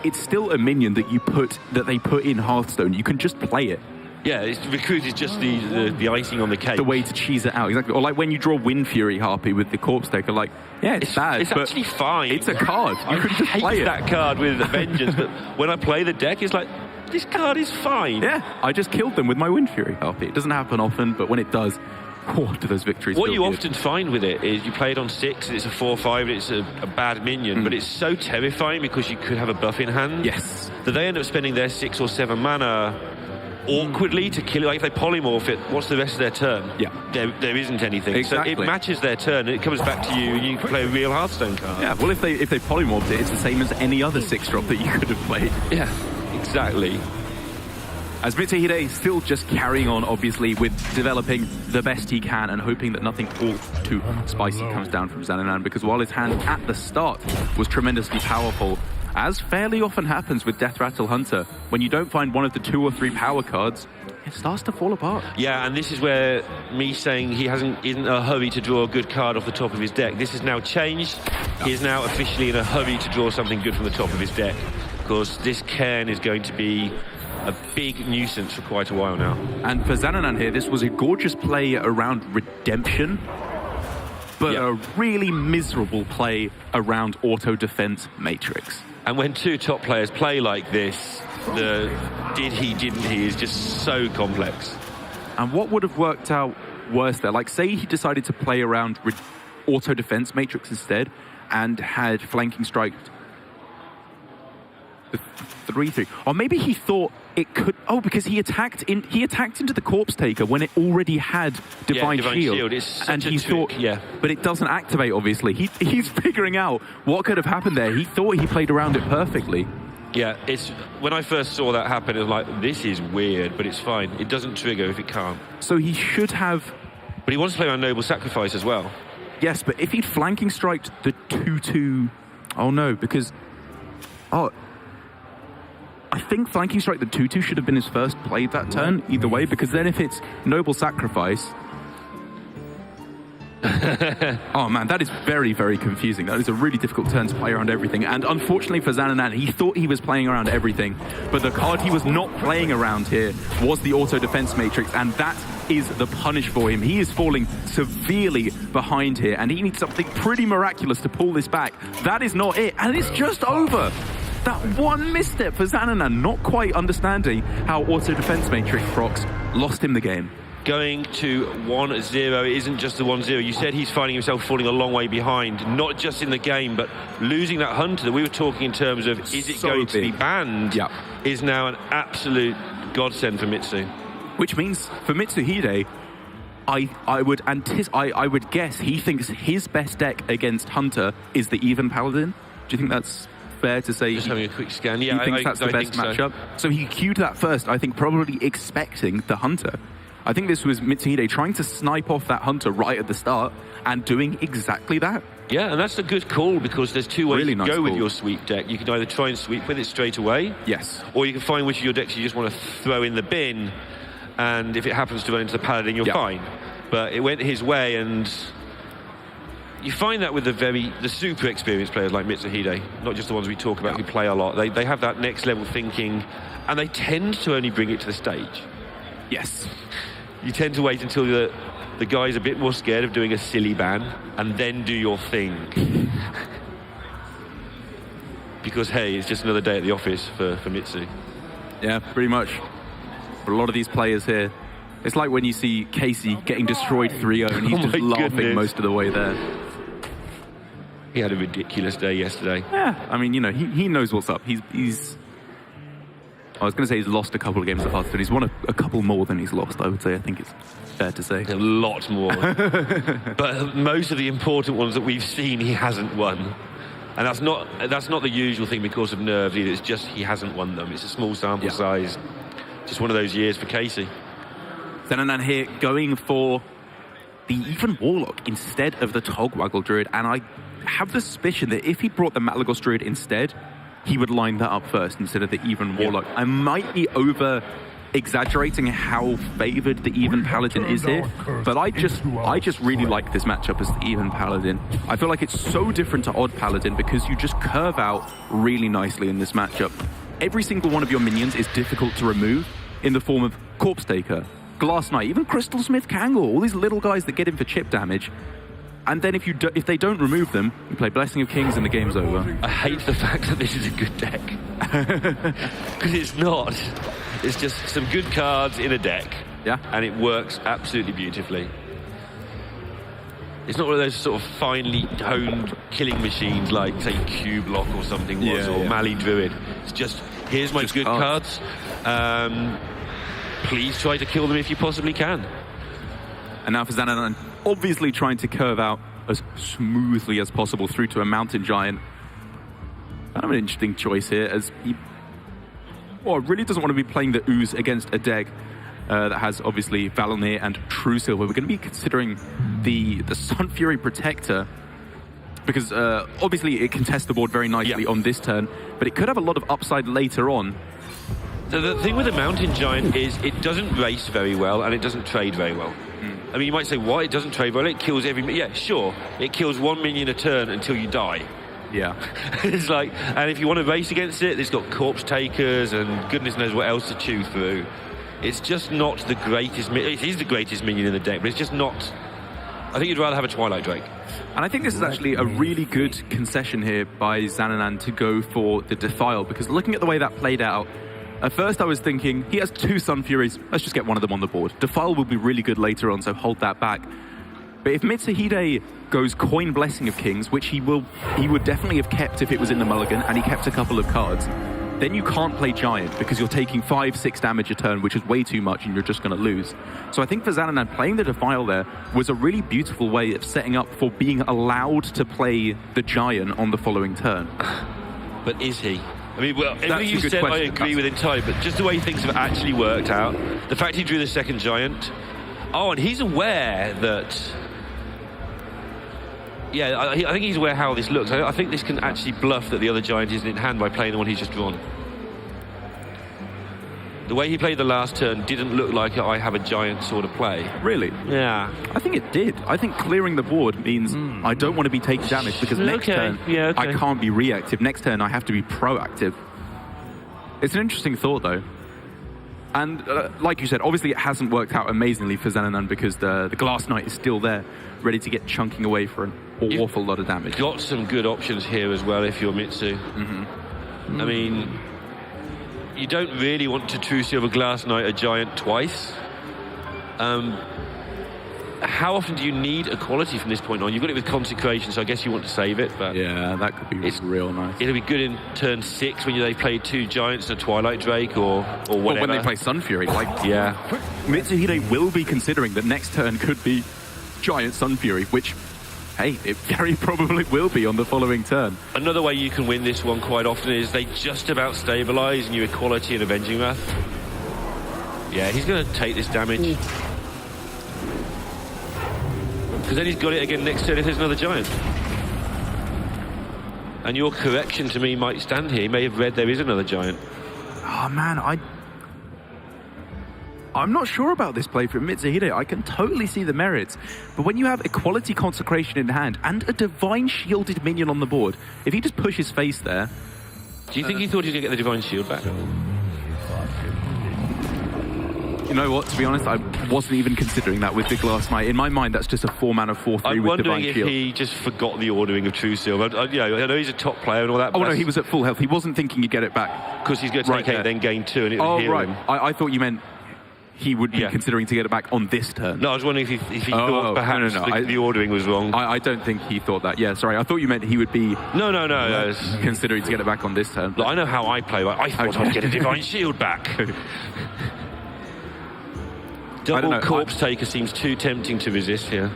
Speaker 2: it's still a minion that they put in Hearthstone. You can just play it.
Speaker 1: Yeah, recruit is just the icing on the cake.
Speaker 2: The way to cheese it out, exactly. Or like when you draw Wind Fury Harpy with the Corpse Taker, like, yeah, it's bad.
Speaker 1: It's actually fine.
Speaker 2: It's a card. You can just play it.
Speaker 1: That card with a vengeance, but when I play the deck, it's like, this card is fine.
Speaker 2: Yeah, I just killed them with my Wind Fury Harpy. It doesn't happen often, but when it does, what do those victories
Speaker 1: What
Speaker 2: feel
Speaker 1: you
Speaker 2: good.
Speaker 1: often find with it is you play it on 6, and it's a 4/5, and it's a bad minion, but it's so terrifying because you could have a buff in hand.
Speaker 2: Yes.
Speaker 1: That they end up spending their 6 or 7 mana awkwardly to kill it. Like if they polymorph it, what's the rest of their turn?
Speaker 2: Yeah.
Speaker 1: There isn't anything.
Speaker 2: Exactly.
Speaker 1: So it matches their turn, and it comes back to you, and you can play a real Hearthstone card.
Speaker 2: Yeah, well, if they polymorphed it, it's the same as any other 6-drop that you could have played.
Speaker 1: Yeah, exactly.
Speaker 2: As Mitsuhide still just carrying on, obviously, with developing the best he can and hoping that nothing all too spicy comes down from Zananananan, because while his hand at the start was tremendously powerful, as fairly often happens with Death Rattle Hunter, when you don't find one of the 2 or 3 power cards, it starts to fall apart.
Speaker 1: Yeah, and this is where me saying he isn't in a hurry to draw a good card off the top of his deck. This has now changed. He is now officially in a hurry to draw something good from the top of his deck, because this cairn is going to be a big nuisance for quite a while now.
Speaker 2: And for Zananananan here, this was a gorgeous play around Redemption, but a really miserable play around Auto Defense Matrix.
Speaker 1: And when 2 top players play like this, the did he, didn't he is just so complex.
Speaker 2: And what would have worked out worse there? Like, say he decided to play around Auto Defense Matrix instead and had Flanking Strike the 3/3. Or maybe he thought it could... Oh, because he attacked into the Corpse Taker when it already had Divine Shield.
Speaker 1: It's such
Speaker 2: and
Speaker 1: a
Speaker 2: he
Speaker 1: trick,
Speaker 2: thought, but it doesn't activate, obviously. He's figuring out what could have happened there. He thought he played around it perfectly.
Speaker 1: Yeah, it's when I first saw that happen, it was like, this is weird, but it's fine. It doesn't trigger if it can't.
Speaker 2: So he should have...
Speaker 1: But he wants to play around Noble Sacrifice as well.
Speaker 2: Yes, but if he'd Flanking Striked the 2/2... Oh, no, because... Oh... I think Flanking Strike the 2/2 should have been his first play that turn, either way, because then if it's Noble Sacrifice... Oh man, that is very, very confusing. That is a really difficult turn to play around everything. And unfortunately for Zananananan, he thought he was playing around everything, but the card he was not playing around here was the Auto Defense Matrix, and that is the punish for him. He is falling severely behind here, and he needs something pretty miraculous to pull this back. That is not it, and it's just over. That one misstep for Zananananan, not quite understanding how Auto Defense Matrix procs lost him the game.
Speaker 1: Going to 1-0, it isn't just the 1-0. You said he's finding himself falling a long way behind, not just in the game, but losing that Hunter that we were talking in terms of, is it going to be banned, is now an absolute godsend for Mitsu.
Speaker 2: Which means, for Mitsuhide, I would guess he thinks his best deck against Hunter is the Even Paladin. Do you think that's fair to say?
Speaker 1: Just having a quick scan. Yeah,
Speaker 2: he thinks that's the best matchup. So he queued that first, I think, probably expecting the Hunter. I think this was Mitsuhide trying to snipe off that Hunter right at the start and doing exactly that.
Speaker 1: Yeah, and that's a good call, because there's 2 ways
Speaker 2: Really
Speaker 1: to
Speaker 2: nice
Speaker 1: go with
Speaker 2: call.
Speaker 1: your sweep deck. You can either try and sweep with it straight away.
Speaker 2: Yes.
Speaker 1: Or you can find which of your decks you just want to throw in the bin, and if it happens to run into the Paladin, you're fine. But it went his way, and you find that with the super experienced players like Mitsuhide, not just the ones we talk about who play a lot. They have that next level thinking, and they tend to only bring it to the stage.
Speaker 2: Yes.
Speaker 1: You tend to wait until the guy's a bit more scared of doing a silly ban, and then do your thing. Because, hey, it's just another day at the office for Mitsu.
Speaker 2: Yeah, pretty much. For a lot of these players here, it's like when you see Casey getting destroyed 3-0 and he's just laughing most of the way there.
Speaker 1: He had a ridiculous day yesterday.
Speaker 2: Yeah, I mean, you know, he knows what's up. He's I was going to say he's lost a couple of games at Hearthstone. He's won a couple more than he's lost, I would say. I think it's fair to say.
Speaker 1: A lot more. But most of the important ones that we've seen, he hasn't won. And that's not the usual thing because of nerves either. It's just he hasn't won them. It's a small sample size. Just one of those years for Casey.
Speaker 2: Zananananan here going for the Even Warlock instead of the Togwaggle Druid, and I have the suspicion that if he brought the Malagos Druid instead, he would line that up first instead of the Even Warlock. I might be over-exaggerating how favored the Even Paladin is here, but I just really like this matchup as the Even Paladin. I feel like it's so different to Odd Paladin because you just curve out really nicely in this matchup. Every single one of your minions is difficult to remove in the form of Corpse Taker, Glass Knight, even Crystal Smith Kangol, all these little guys that get in for chip damage. And then if they don't remove them, you play Blessing of Kings and the game's over.
Speaker 1: I hate the fact that this is a good deck. Because it's not. It's just some good cards in a deck.
Speaker 2: Yeah.
Speaker 1: And it works absolutely beautifully. It's not one of those sort of finely honed killing machines like, say, Cube Lock or something was, or Mali Druid. It's just, here's my good cards. Please try to kill them if you possibly can.
Speaker 2: And now for Zananananan, obviously trying to curve out as smoothly as possible through to a Mountain Giant. Kind of an interesting choice here, as he really doesn't want to be playing the Ooze against a deck that has obviously Valonir and True Silver. We're going to be considering the Sun Fury Protector because obviously it can test the board very nicely on this turn, but it could have a lot of upside later on.
Speaker 1: So the thing with the Mountain Giant is it doesn't race very well and it doesn't trade very well. I mean, you might say, why? It doesn't trade well. It kills yeah, sure. It kills 1 minion a turn until you die.
Speaker 2: Yeah.
Speaker 1: It's like, and if you want to race against it, it's got Corpse Takers and goodness knows what else to chew through. It's just not the greatest. It is the greatest minion in the deck, but it's just not. I think you'd rather have a Twilight Drake.
Speaker 2: And I think this is actually a really good concession here by Zananananan to go for the Defile, because looking at the way that played out, at first I was thinking, he has 2 Sun Furies, let's just get one of them on the board. Defile will be really good later on, so hold that back. But if Mitsuhide goes Coin Blessing of Kings, which he would definitely have kept if it was in the mulligan, and he kept a couple of cards, then you can't play Giant because you're taking 5-6 damage a turn, which is way too much and you're just going to lose. So I think for Zananananan, playing the Defile there was a really beautiful way of setting up for being allowed to play the Giant on the following turn.
Speaker 1: But is he? I mean, well, everything you said I agree with entirely, but just the way things have actually worked out, the fact he drew the second Giant, and he's aware that, I think he's aware how this looks. I think this can actually bluff that the other Giant isn't in hand by playing the one he's just drawn. The way he played the last turn didn't look like I have a Giant sort of play.
Speaker 2: Really?
Speaker 1: Yeah.
Speaker 2: I think it did. I think clearing the board means I don't want to be taking damage because next turn I can't be reactive. Next turn I have to be proactive. It's an interesting thought though. And like you said, obviously it hasn't worked out amazingly for Zananananan because the Glass Knight is still there, ready to get chunking away for an awful lot of damage.
Speaker 1: Got some good options here as well if you're Mitsu. I mean, you don't really want to True Silver Glass Knight a Giant twice. How often do you need equality from this point on? You've got it with Consecration, so I guess you want to save it. But
Speaker 2: yeah, that could be real nice.
Speaker 1: It'll be good in turn 6 when they play 2 Giants and a Twilight Drake or whatever.
Speaker 2: Or when they play Sun Fury. Mitsuhide will be considering that next turn could be Giant Sun Fury, which, hey, it very probably will be on the following turn.
Speaker 1: Another way you can win this one quite often is they just about stabilise and you Equality and Avenging Wrath. Yeah, he's going to take this damage. Because then he's got it again next turn if there's another Giant. And your correction to me might stand here. He may have read there is another Giant.
Speaker 2: Oh man, I'm not sure about this play from Mitsuhide. I can totally see the merits. But when you have Equality Consecration in hand and a Divine Shielded minion on the board, if he just pushes face there...
Speaker 1: Do you think he thought he was going to get the Divine Shield back?
Speaker 2: You know what, to be honest, I wasn't even considering that with the Glass Knight. In my mind, that's just a 4-mana 4-3 with Divine Shield.
Speaker 1: I'm wondering if he just forgot the ordering of True Silver. I know he's a top player and all that.
Speaker 2: Oh, no, he was at full health. He wasn't thinking he'd get it back.
Speaker 1: Because he's going to take 8, then gain 2, and it would heal him.
Speaker 2: I thought you meant he would be considering to get it back on this turn.
Speaker 1: No, I was wondering if he thought perhaps the ordering was wrong.
Speaker 2: I don't think he thought that. Yeah, sorry. I thought you meant he would be considering to get it back on this turn.
Speaker 1: Look, I know how I play. I thought I'd get a Divine Shield back. Double Corpse Taker seems too tempting to resist here.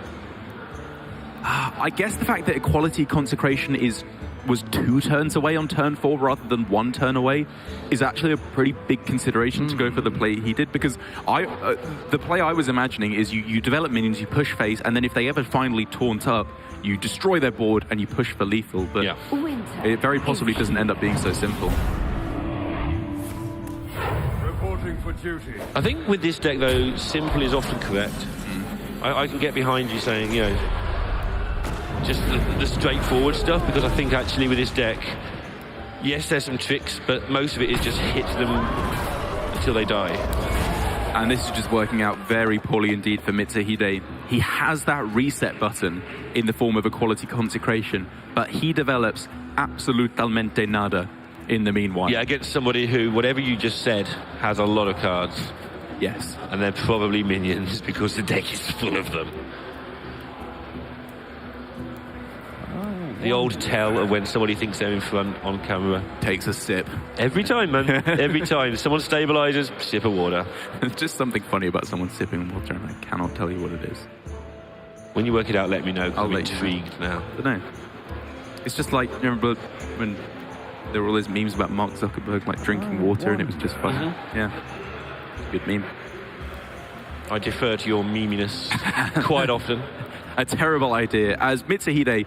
Speaker 2: I guess the fact that Equality Consecration is was 2 turns away on turn 4 rather than 1 turn away is actually a pretty big consideration to go for the play he did, because the play I was imagining is you develop minions, you push face, and then if they ever finally taunt up, you destroy their board and you push for lethal, but it very possibly doesn't end up being so simple.
Speaker 3: Reporting for duty.
Speaker 1: I think with this deck, though, simple is often correct. I can get behind you saying, you know, just the straightforward stuff, because I think actually with this deck, yes, there's some tricks, but most of it is just hit them until they die.
Speaker 2: And this is just working out very poorly indeed for Mitsuhide. He has that reset button in the form of a quality consecration, but he develops absolutamente nada in the meanwhile.
Speaker 1: Yeah, against somebody who, whatever you just said, has a lot of cards.
Speaker 2: Yes.
Speaker 1: And they're probably minions because the deck is full of them. The old tell of when somebody thinks they're in front on camera.
Speaker 2: Takes a sip.
Speaker 1: Every time, man. Every time. Someone stabilizes, sip of water.
Speaker 2: There's just something funny about someone sipping water, and I cannot tell you what it is.
Speaker 1: When you work it out, let me know, because I'm
Speaker 2: let you
Speaker 1: intrigued now.
Speaker 2: I don't know. It's just like, you remember when there were all those memes about Mark Zuckerberg like drinking water, and it was just fun. Yeah. Good meme.
Speaker 1: I defer to your meminess quite often.
Speaker 2: A terrible idea. As Mitsuhide,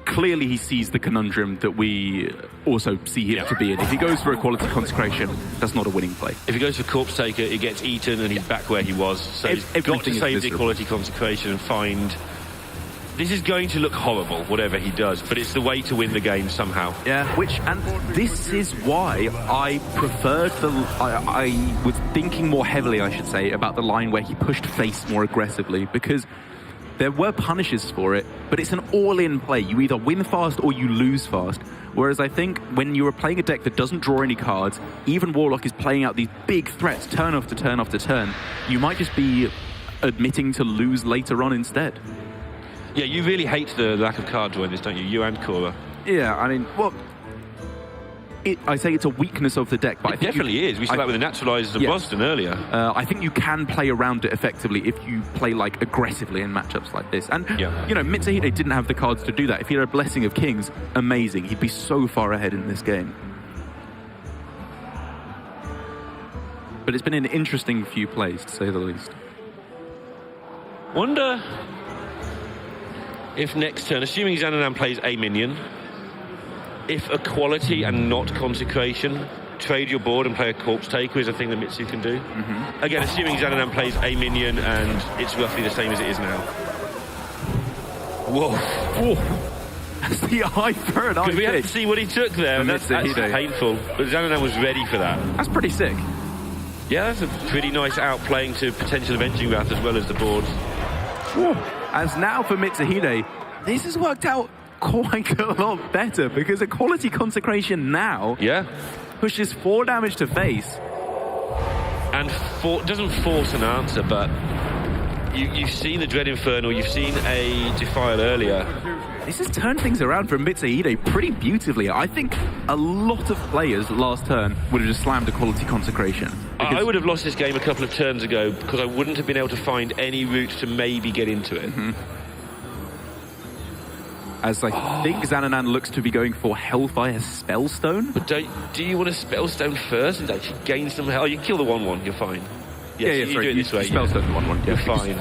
Speaker 2: clearly he sees the conundrum that we also see him to be in. If he goes for a quality consecration, that's not a winning play.
Speaker 1: If he goes for Corpse Taker, it gets eaten and he's back where he was. So he's got to
Speaker 2: Everything is
Speaker 1: save the
Speaker 2: miserable.
Speaker 1: quality consecration and find... This is going to look horrible, whatever he does, but it's the way to win the game somehow.
Speaker 2: Yeah, and this is why I preferred I was thinking more heavily, I should say, about the line where he pushed face more aggressively, because there were punishes for it, but it's an all-in play. You either win fast or you lose fast. Whereas I think when you are playing a deck that doesn't draw any cards, even Warlock is playing out these big threats turn after turn after turn, you might just be admitting to lose later on instead.
Speaker 1: Yeah, you really hate the lack of card draw in this, don't you? You and Cora.
Speaker 2: Yeah, I mean, well, I say it's a weakness of the deck, but
Speaker 1: It definitely is. We saw that with the Naturalizers of Boston earlier.
Speaker 2: I think you can play around it effectively if you play like aggressively in matchups like this. And, you know, Mitsuhide didn't have the cards to do that. If he had a Blessing of Kings, amazing. He'd be so far ahead in this game. But it's been an interesting few plays, to say the least.
Speaker 1: Wonder if next turn, assuming Zananananan plays a minion, if a quality and not consecration, trade your board and play a Corpse Taker is a thing that Mitsu can do. Again, assuming Zananananan plays a minion and it's roughly the same as it is now. Whoa.
Speaker 2: That's the eye for an eye.
Speaker 1: Because we had to see what he took there, and that's painful. But Zananananan was ready for that.
Speaker 2: That's pretty sick.
Speaker 1: Yeah, that's a pretty nice outplaying to potential Avenging Wrath as well as the board.
Speaker 2: As now for Mitsuhide, this has worked out quite a lot better, because a quality consecration now pushes 4 damage to face.
Speaker 1: And doesn't force an answer, but you've seen the Dread Infernal, you've seen a Defile earlier.
Speaker 2: This has turned things around for Mitsuhide pretty beautifully. I think a lot of players last turn would have just slammed a quality consecration.
Speaker 1: I would have lost this game a couple of turns ago because I wouldn't have been able to find any route to maybe get into it.
Speaker 2: As I think Zananananan looks to be going for Hellfire Spellstone.
Speaker 1: But do you want to Spellstone first and actually gain some health? Oh, you kill the 1/1, you're fine. Yes, you do it this way.
Speaker 2: Spellstone 1/1.
Speaker 1: You're fine.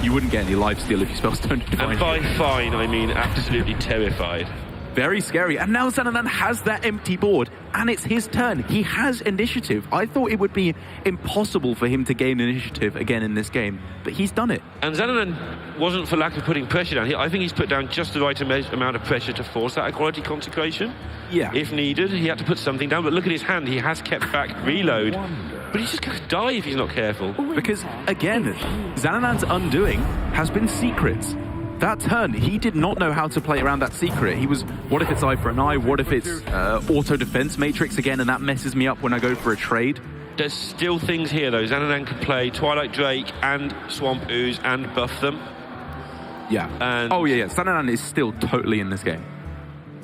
Speaker 2: You wouldn't get any lifesteal if you Spellstone Divine.
Speaker 1: And by fine, I mean absolutely terrified.
Speaker 2: Very scary. And now Zananananan has that empty board, and it's his turn. He has initiative. I thought it would be impossible for him to gain initiative again in this game, but he's done it.
Speaker 1: And Zananananan wasn't for lack of putting pressure down. I think he's put down just the right amount of pressure to force that equality consecration.
Speaker 2: Yeah.
Speaker 1: If needed, he had to put something down. But look at his hand. He has kept back reload. But he's just going to die if he's not careful.
Speaker 2: Because, again, Zananannan's undoing has been secrets. That turn, he did not know how to play around that secret. He was, what if it's eye for an eye? What if it's auto defense matrix again? And that messes me up when I go for a trade.
Speaker 1: There's still things here, though. Zananananan can play Twilight Drake and Swamp Ooze and buff them.
Speaker 2: Yeah. And Zananananan is still totally in this game.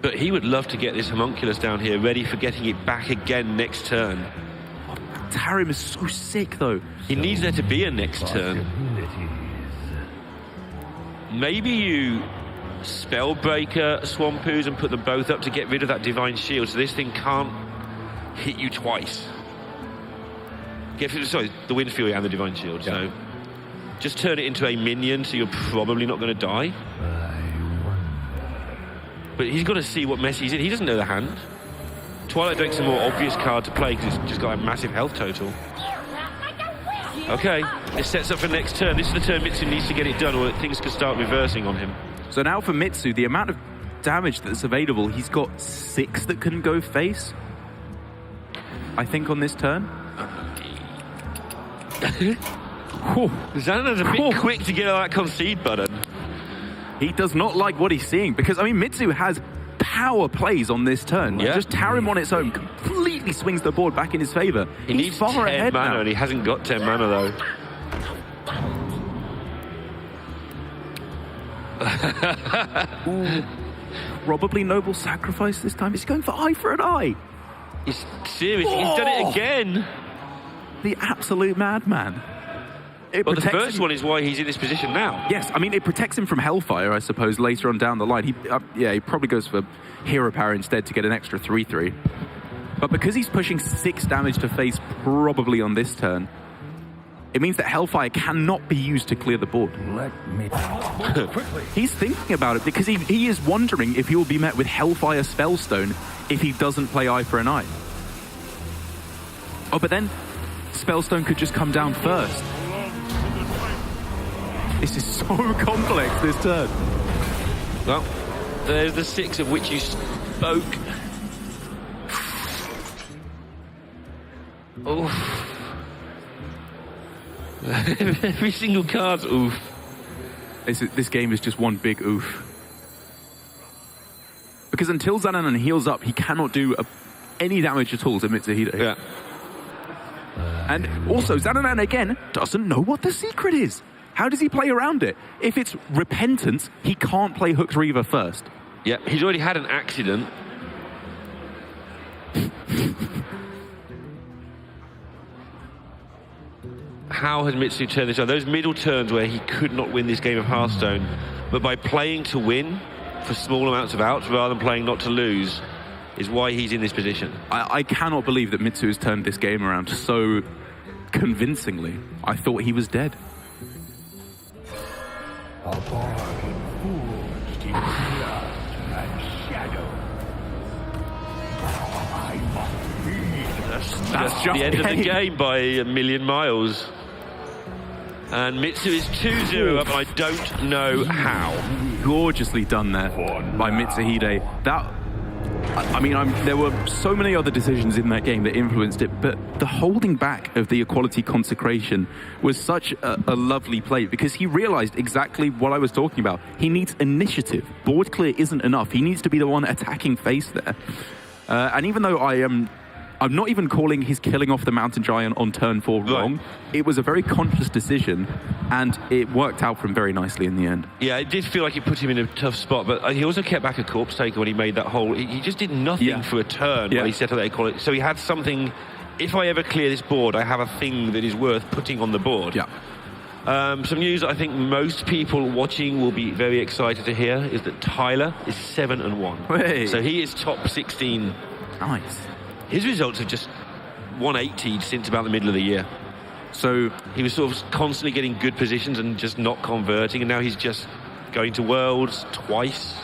Speaker 1: But he would love to get this Homunculus down here ready for getting it back again next turn.
Speaker 2: Tarim is so sick, though.
Speaker 1: He needs there to be a next turn. Maybe you Spellbreaker Swampus and put them both up to get rid of that Divine Shield, so this thing can't hit you twice. Sorry, the Wind Fury and the Divine Shield.
Speaker 2: Yeah.
Speaker 1: So just turn it into a minion, so you're probably not going to die. But he's got to see what mess he's in. He doesn't know the hand. Twilight Drake's a more obvious card to play because it's just got a massive health total. Okay, this sets up for next turn. This is the turn Mitsu needs to get it done, or things could start reversing on him.
Speaker 2: So now for Mitsu, the amount of damage that's available, he's got 6 that can go face, I think, on this turn.
Speaker 1: Zananana's a bit quick to get on that concede button.
Speaker 2: He does not like what he's seeing, because, I mean, Mitsu has power plays on this turn.
Speaker 1: Yeah.
Speaker 2: Just Tarim on its own completely swings the board back in his favor.
Speaker 1: He needs
Speaker 2: far
Speaker 1: 10
Speaker 2: ahead
Speaker 1: mana,
Speaker 2: now.
Speaker 1: and he hasn't got 10 mana, though.
Speaker 2: Ooh, probably noble sacrifice this time. Is he going for eye for an eye?
Speaker 1: He's serious. He's done it again.
Speaker 2: The absolute madman.
Speaker 1: Well, the first one is why he's in this position now.
Speaker 2: Yes, I mean, it protects him from Hellfire, I suppose, later on down the line. He probably goes for Hero Power instead to get an extra 3/3. But because he's pushing 6 damage to face probably on this turn, it means that Hellfire cannot be used to clear the board.
Speaker 3: Let me quickly.
Speaker 2: He's thinking about it because he is wondering if he will be met with Hellfire Spellstone if he doesn't play Eye for an Eye. Oh, but then Spellstone could just come down first. This is so complex, this turn.
Speaker 1: Well, there's the 6 of which you spoke. Oof. Every single card's oof.
Speaker 2: This game is just one big oof. Because until Zanananan heals up, he cannot do any damage at all to Mitsuhide.
Speaker 1: Yeah.
Speaker 2: And also, Zanananan again doesn't know what the secret is. How does he play around it? If it's Repentance, he can't play Hooked Reaver first.
Speaker 1: Yeah, he's already had an accident. How has Mitsu turned this on? Those middle turns where he could not win this game of Hearthstone, but by playing to win for small amounts of outs rather than playing not to lose is why he's in this position.
Speaker 2: I cannot believe that Mitsu has turned this game around so convincingly. I thought he was dead.
Speaker 3: A bargain forged in blood and shadow. I must be.
Speaker 1: That's just the end of the game by a million miles. And Mitsu is 2-0 up, and I don't know how.
Speaker 2: Gorgeously done there by Mitsuhide. I mean, there were so many other decisions in that game that influenced it, but the holding back of the Equality Consecration was such a lovely play because he realized exactly what I was talking about. He needs initiative. Board clear isn't enough. He needs to be the one attacking face there. And even though I'm not even calling his killing off the Mountain Giant on turn 4 wrong. Right. It was a very conscious decision, and it worked out for him very nicely in the end.
Speaker 1: Yeah, it did feel like it put him in a tough spot, but he also kept back a Corpse Taker when he made that hole. He just did nothing for a turn while he set up that equality. So he had something, if I ever clear this board, I have a thing that is worth putting on the board.
Speaker 2: Yeah.
Speaker 1: Some news that I think most people watching will be very excited to hear is that Tyler is 7-1.
Speaker 2: Hey.
Speaker 1: So he is top 16.
Speaker 2: Nice.
Speaker 1: His results have just 180 since about the middle of the year. So he was sort of constantly getting good positions and just not converting, and now he's just going to Worlds twice.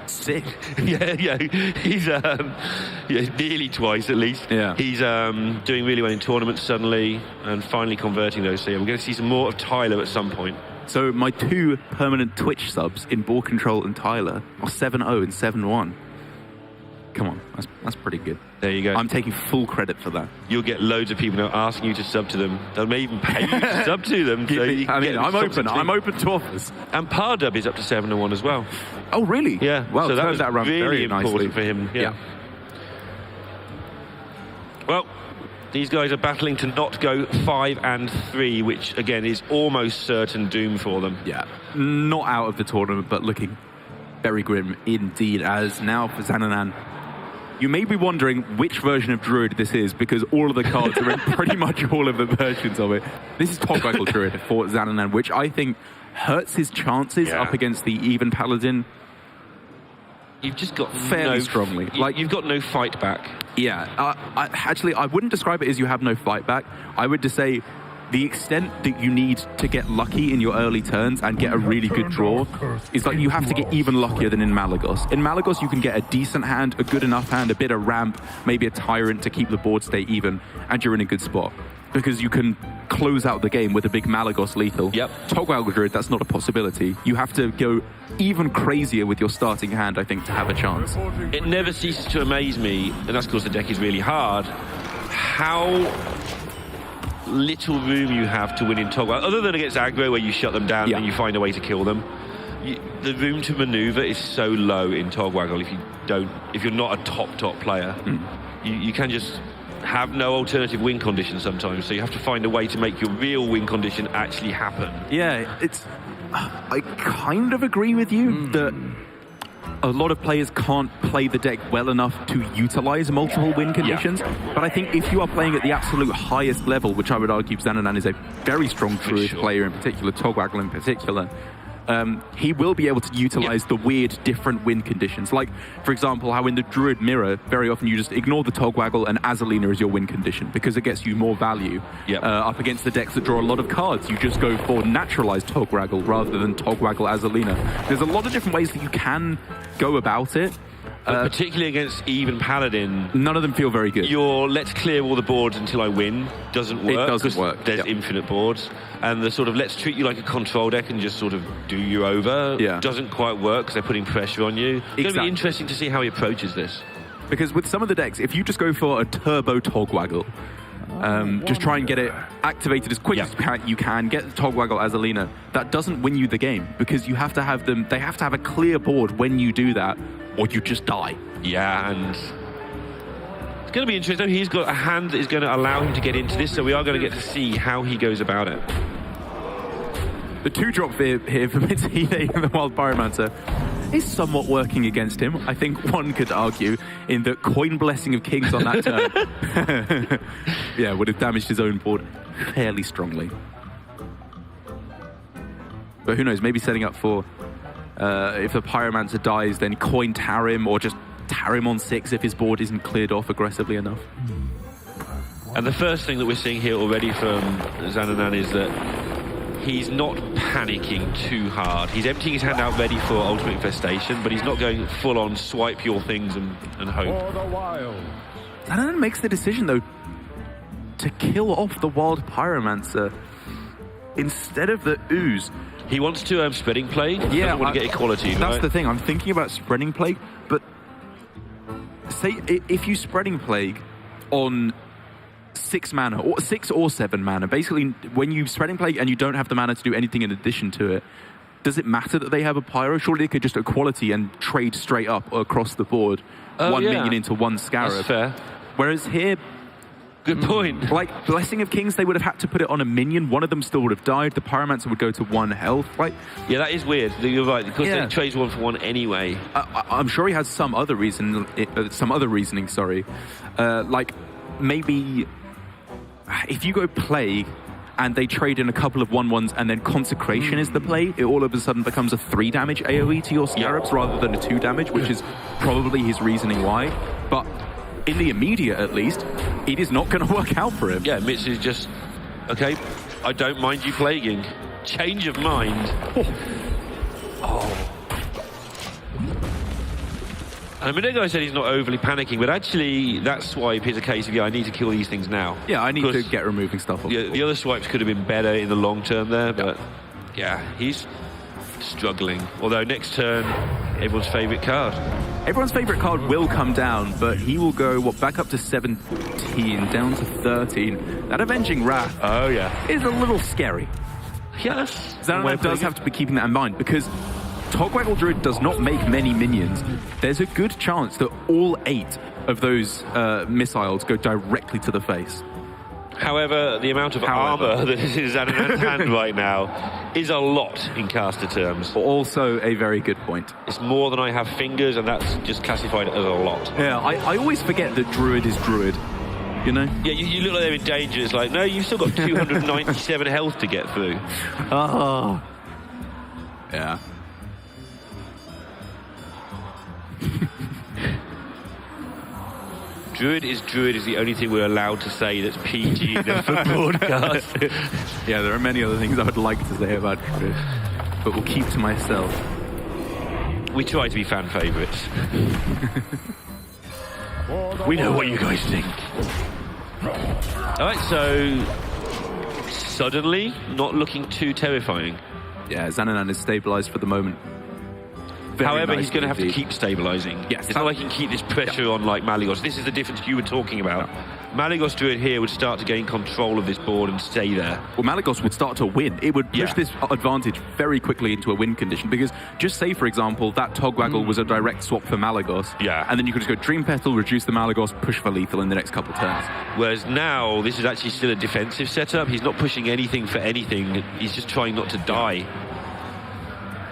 Speaker 2: Sick.
Speaker 1: yeah. He's nearly twice at least.
Speaker 2: Yeah.
Speaker 1: He's doing really well in tournaments suddenly, and finally converting those. So yeah, we're going to see some more of Tyler at some point.
Speaker 2: So my 2 permanent Twitch subs in Ball Control and Tyler are 7-0 and 7-1. Come on, that's pretty good.
Speaker 1: There you go.
Speaker 2: I'm taking full credit for that.
Speaker 1: You'll get loads of people now asking you to sub to them. They may even pay you to sub to them. So
Speaker 2: I'm open to offers.
Speaker 1: And Pardub is up to 7-1 as well.
Speaker 2: Oh, really?
Speaker 1: Yeah.
Speaker 2: Well,
Speaker 1: so that was
Speaker 2: that around
Speaker 1: really
Speaker 2: very
Speaker 1: important
Speaker 2: nicely
Speaker 1: for him. Yeah. Well, these guys are battling to not go 5-3, which again is almost certain doom for them.
Speaker 2: Yeah. Not out of the tournament, but looking very grim indeed. As now for Zanananan. You may be wondering which version of Druid this is, because all of the cards are in pretty much all of the versions of it. This is Top Cycle Druid for Zanananan, which I think hurts his chances up against the even Paladin.
Speaker 1: You've just got
Speaker 2: fairly strongly.
Speaker 1: Like you've got no fight back.
Speaker 2: Yeah, I wouldn't describe it as you have no fight back. I would just say the extent that you need to get lucky in your early turns and get a really good draw is like you have to get even luckier than in Malagos. In Malagos, you can get a decent hand, a good enough hand, a bit of ramp, maybe a tyrant to keep the board stay even, and you're in a good spot. Because you can close out the game with a big Malagos lethal.
Speaker 1: Yep.
Speaker 2: Togwaggle Druid, that's not a possibility. You have to go even crazier with your starting hand, I think, to have a chance.
Speaker 1: It never ceases to amaze me, and that's because the deck is really hard, how little room you have to win in Togwaggle. Other than against aggro, where you shut them down and you find a way to kill them. The room to maneuver is so low in Togwaggle if you're not a top player. You can just have no alternative win condition sometimes, so you have to find a way to make your real win condition actually happen.
Speaker 2: Yeah, I kind of agree with you that a lot of players can't play the deck well enough to utilize multiple win conditions, but I think if you are playing at the absolute highest level, which I would argue Zananananan is a very strong Druid player in particular, Togwaggle in particular, he will be able to utilize the weird different win conditions. Like, for example, how in the Druid Mirror, very often you just ignore the Togwaggle and Azalina is your win condition because it gets you more value. Up against the decks that draw a lot of cards, you just go for naturalized Togwaggle rather than Togwaggle Azalina. There's a lot of different ways that you can go about it.
Speaker 1: Particularly against even Paladin.
Speaker 2: None of them feel very good.
Speaker 1: Your let's clear all the boards until I win doesn't work.
Speaker 2: It doesn't work.
Speaker 1: There's infinite boards. And the sort of let's treat you like a control deck and just sort of do you over doesn't quite work because they're putting pressure on you. It's going to be interesting to see how he approaches this.
Speaker 2: Because with some of the decks, if you just go for a turbo Togwaggle, just try and get it activated as quick as you can, get the Togwaggle Azalina, that doesn't win you the game because you have to have them, they have to have a clear board when you do that, or you just die.
Speaker 1: Yeah, and it's going to be interesting. He's got a hand that is going to allow him to get into this, so we are going to get to see how he goes about it.
Speaker 2: The 2-drop here for Mitsuhide and the Wild Pyromancer is somewhat working against him. I think one could argue in the Coin Blessing of Kings on that turn would have damaged his own board fairly strongly. But who knows, maybe setting up for if the Pyromancer dies, then coin Tower him, or just Tower him on 6 if his board isn't cleared off aggressively enough.
Speaker 1: And the first thing that we're seeing here already from Zananananan is that he's not panicking too hard. He's emptying his hand out ready for Ultimate Infestation, but he's not going full-on swipe your things and hope.
Speaker 3: For the wild.
Speaker 2: Zananananan makes the decision, though, to kill off the Wild Pyromancer instead of the Ooze.
Speaker 1: He wants to Spreading Plague. He doesn't want to get equality.
Speaker 2: That's the thing. I'm thinking about Spreading Plague, but say if you Spreading Plague on 6 mana, or 6 or 7 mana, basically when you Spreading Plague and you don't have the mana to do anything in addition to it, does it matter that they have a Pyro? Surely they could just equality and trade straight up across the board, 1 minion into 1 Scarab.
Speaker 1: That's fair.
Speaker 2: Whereas here,
Speaker 1: good point.
Speaker 2: Like Blessing of Kings, they would have had to put it on a minion. One of them still would have died. The Pyromancer would go to 1 health. Like,
Speaker 1: yeah, that is weird. You're right, because they trade 1 for 1 anyway.
Speaker 2: I'm sure he has some other reason, reasoning. Sorry, like maybe if you go Plague and they trade in a couple of 1/1s and then Consecration is the play, it all of a sudden becomes a 3 damage AoE to your Scarabs rather than a 2 damage, which is probably his reasoning why. But in the immediate, at least, it is not going to work out for him.
Speaker 1: Yeah, Mitch is just, okay, I don't mind you plaguing. Change of mind. And a minute ago I said he's not overly panicking, but actually that swipe is a case of, I need to kill these things now.
Speaker 2: Yeah, I need to get removing stuff off.
Speaker 1: The other swipes could have been better in the long term there, but he's struggling. Although next turn, everyone's favourite card.
Speaker 2: Everyone's favourite card will come down, but he will go, back up to 17, down to 13. That Avenging Wrath is a little scary.
Speaker 1: Yes.
Speaker 2: Zananananan does have to be keeping that in mind, because Togwaggle Druid does not make many minions. There's a good chance that all 8 of those missiles go directly to the face.
Speaker 1: However, the amount of armor that is in Zanananan's hand right now is a lot in caster terms.
Speaker 2: Also a very good point.
Speaker 1: It's more than I have fingers, and that's just classified as a lot.
Speaker 2: Yeah, I always forget that Druid is Druid, you know?
Speaker 1: Yeah, you look like they're in danger. It's like, no, you've still got 297 health to get through.
Speaker 2: Yeah.
Speaker 1: Druid is the only thing we're allowed to say that's PG enough for broadcast.
Speaker 2: Yeah, there are many other things I would like to say about Druid, but we'll keep to myself.
Speaker 1: We try to be fan favourites. We know what you guys think. Alright, so suddenly not looking too terrifying.
Speaker 2: Yeah, Zanananan is stabilized for the moment.
Speaker 1: However, he's going to have to keep stabilising.
Speaker 2: Yes.
Speaker 1: It's not like he can keep this pressure on like Malygos. This is the difference you were talking about. Malygos Druid here would start to gain control of this board and stay there.
Speaker 2: Well, Malygos would start to win. It would push this advantage very quickly into a win condition, because just say, for example, that Togwaggle was a direct swap for Malygos.
Speaker 1: Yeah.
Speaker 2: And then you could just go Dream Petal, reduce the Malygos, push for lethal in the next couple of turns.
Speaker 1: Whereas now, this is actually still a defensive setup. He's not pushing anything for anything. He's just trying not to die,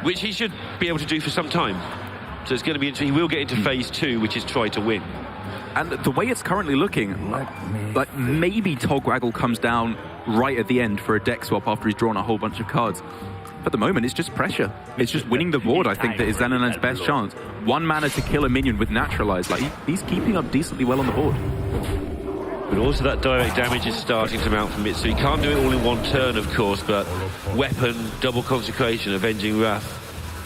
Speaker 1: which he should be able to do for some time. So it's going to be interesting. He will get into phase 2, which is try to win.
Speaker 2: And the way it's currently looking, like maybe Togwaggle comes down right at the end for a deck swap after he's drawn a whole bunch of cards. At the moment, it's just pressure. It's just winning the board, I think, that is Zananan's best chance. 1 mana to kill a minion with Naturalize. Like, he's keeping up decently well on the board.
Speaker 1: But also that direct damage is starting to mount from Mitsu. He can't do it all in one turn, of course, but Weapon, Double Consecration, Avenging Wrath.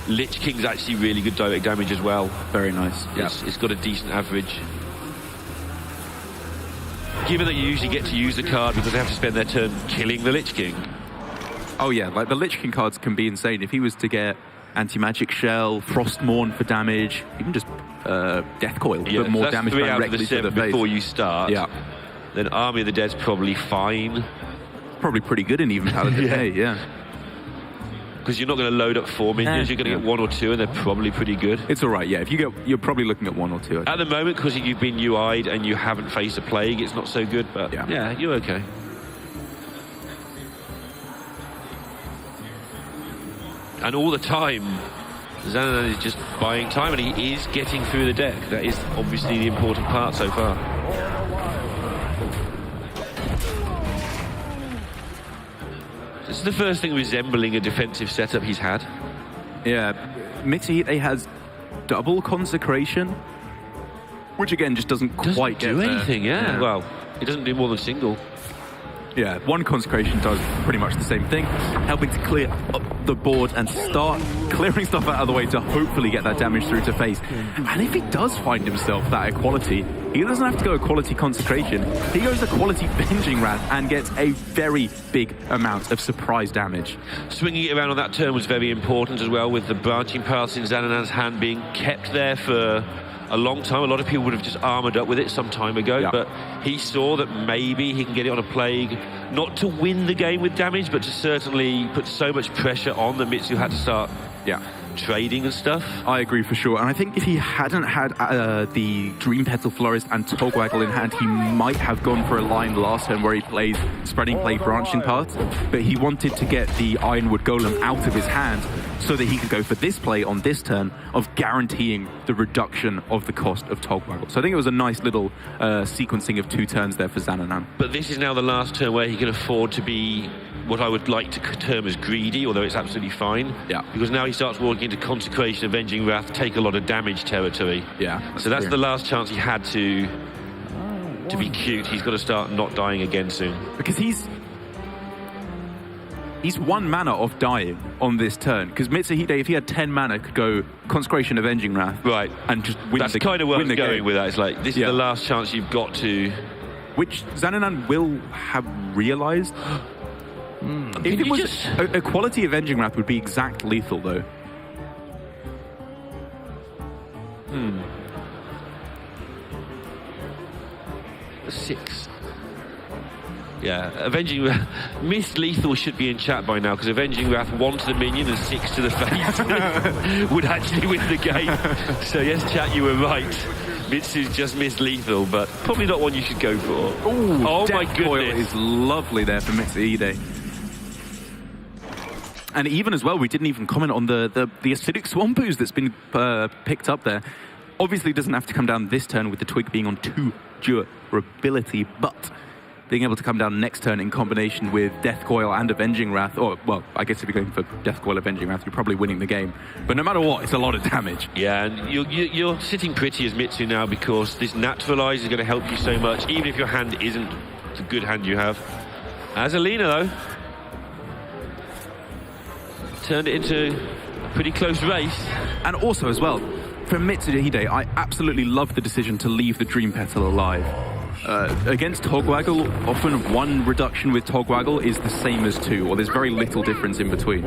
Speaker 1: Lich King's actually really good direct damage as well.
Speaker 2: Very nice.
Speaker 1: It's got a decent average. Given that you usually get to use the card because they have to spend their turn killing the Lich King.
Speaker 2: Oh yeah, like the Lich King cards can be insane. If he was to get Anti-Magic Shell, Frostmourne for damage, even just Death Coil, but more
Speaker 1: that's
Speaker 2: damage
Speaker 1: 3 out of
Speaker 2: directly
Speaker 1: the
Speaker 2: to the
Speaker 1: 7
Speaker 2: face.
Speaker 1: before you start.
Speaker 2: Yeah.
Speaker 1: Then Army of the Dead's probably fine.
Speaker 2: Probably pretty good in even Paladin. yeah.
Speaker 1: Because you're not going to load up 4 minions, you're going to get 1 or 2, and they're probably pretty good.
Speaker 2: It's all right, yeah. If you get, you're probably looking at 1 or 2.
Speaker 1: At the moment, because you've been UI'd and you haven't faced a plague, it's not so good, but yeah you're okay. And all the time, Zanananan is just buying time, and he is getting through the deck. That is obviously the important part so far. This is the first thing resembling a defensive setup he's had.
Speaker 2: Yeah, Mitsuhide has double Consecration, which again just doesn't quite
Speaker 1: do anything. Yeah, well, it doesn't do more than single.
Speaker 2: Yeah, 1 Consecration does pretty much the same thing, helping to clear up the board and start clearing stuff out of the way to hopefully get that damage through to face. And if he does find himself that equality, he doesn't have to go Equality Consecration. He goes Equality Venging Wrath and gets a very big amount of surprise damage.
Speaker 1: Swinging it around on that turn was very important as well, with the branching paths in Zananan's hand being kept there for a long time. A lot of people would have just armoured up with it some time ago, but he saw that maybe he can get it on a plague, not to win the game with damage, but to certainly put so much pressure on that Mitsu had to start trading and stuff.
Speaker 2: I agree for sure. And I think if he hadn't had the Dream Petal Florist and Togwaggle in hand, he might have gone for a line last turn where he plays Spreading Plague Branching Paths, but he wanted to get the Ironwood Golem out of his hand so that he could go for this play on this turn of guaranteeing the reduction of the cost of Togwaggle. So I think it was a nice little sequencing of 2 turns there for Zanananan.
Speaker 1: But this is now the last turn where he can afford to be what I would like to term as greedy, although it's absolutely fine.
Speaker 2: Yeah.
Speaker 1: Because now he starts walking into Consecration, Avenging Wrath, take a lot of damage territory.
Speaker 2: Yeah.
Speaker 1: So that's the last chance he had to be cute. He's got to start not dying again soon.
Speaker 2: Because he's 1 mana off dying on this turn. Because Mitsuhide, if he had 10 mana, could go Consecration, Avenging Wrath.
Speaker 1: Right.
Speaker 2: And just win
Speaker 1: That's
Speaker 2: the
Speaker 1: kind of where I'm going
Speaker 2: game.
Speaker 1: with that. It's like, this is the last chance you've got to...
Speaker 2: Which Zanananan will have realised. If it was a quality Avenging Wrath would be exact lethal, though.
Speaker 1: A 6. Yeah, Avenging Wrath. Missed lethal should be in chat by now, because Avenging Wrath 1 to the minion and 6 to the face would actually win the game. So yes, chat, you were right. Mitsu's just missed lethal, but probably not one you should go for.
Speaker 2: Ooh,
Speaker 1: oh my
Speaker 2: Death Coil
Speaker 1: goodness.
Speaker 2: is lovely there for Mitsuhide. And even as well, we didn't even comment on the Acidic Swamp Ooze that's been picked up there. Obviously doesn't have to come down this turn with the twig being on 2 durability, but being able to come down next turn in combination with Death Coil and Avenging Wrath, or, well, I guess if you're going for Death Coil, Avenging Wrath, you're probably winning the game. But no matter what, it's a lot of damage.
Speaker 1: Yeah, and you're sitting pretty as Mitsu now because this Naturalize is going to help you so much, even if your hand isn't the good hand you have. Azalina, though, turned it into a pretty close race.
Speaker 2: And also, as well, from Mitsuhide, I absolutely love the decision to leave the Dream Petal alive. Against Togwaggle, often one reduction with Togwaggle is the same as two, or there's very little difference in between.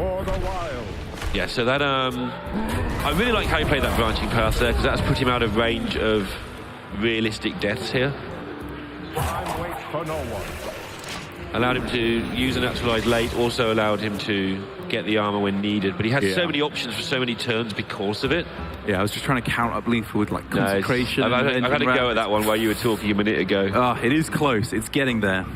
Speaker 1: Yeah, so that I really like how he played that branching path there, because that's put him out of range of realistic deaths here. Allowed him to use a Naturalize late, also allowed him to get the armor when needed, but he had so many options for so many turns because of it.
Speaker 2: Yeah, I was just trying to count up lethal with like Consecration.
Speaker 1: I've had a go at that one while you were talking a minute ago.
Speaker 2: It is close. It's getting there.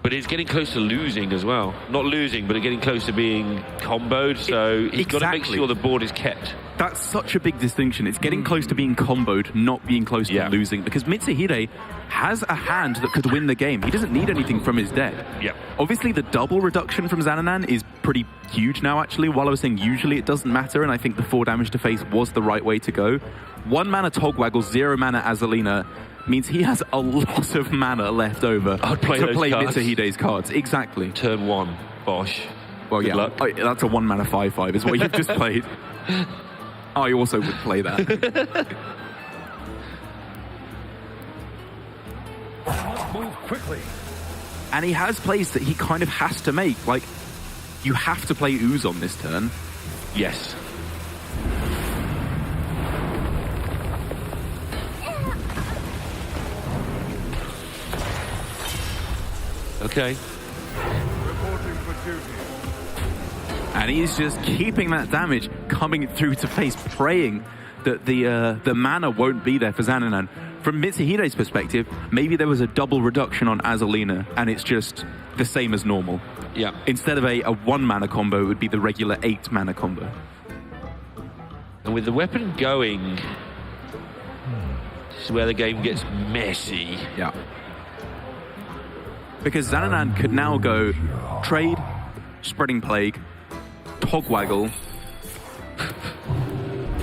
Speaker 1: But it's getting close to losing as well. Not losing, but getting close to being comboed. So he's got to make sure the board is kept.
Speaker 2: That's such a big distinction. It's getting close to being comboed, not being close to losing. Because Mitsuhide has a hand that could win the game. He doesn't need anything from his deck.
Speaker 1: Yep.
Speaker 2: Obviously, the double reduction from Zanananan is pretty huge now, actually. While I was saying usually it doesn't matter, and I think the 4 damage to face was the right way to go. 1 mana Togwaggle, 0 mana Azalina means he has a lot of mana left over
Speaker 1: to play
Speaker 2: Mitsuhide's cards. Exactly.
Speaker 3: Turn 1, Bosh.
Speaker 2: Well,
Speaker 3: Good luck.
Speaker 2: That's a 1 mana 5/5 is what you've just played. I also would play that.
Speaker 3: Move quickly.
Speaker 2: And he has plays that he kind of has to make. Like, you have to play Ooze on this turn.
Speaker 1: Yes. Okay.
Speaker 3: Reporting for duty.
Speaker 2: And he's just keeping that damage coming through to face, praying that the mana won't be there for Zanananan. From Mitsuhide's perspective, maybe there was a double reduction on Azalina, and it's just the same as normal.
Speaker 1: Yeah.
Speaker 2: Instead of a 1 mana combo, it would be the regular 8 mana combo.
Speaker 1: And with the weapon going, this is where the game gets messy.
Speaker 2: Yeah. Because Zanananan could now go trade, Spreading Plague, Togwaggle,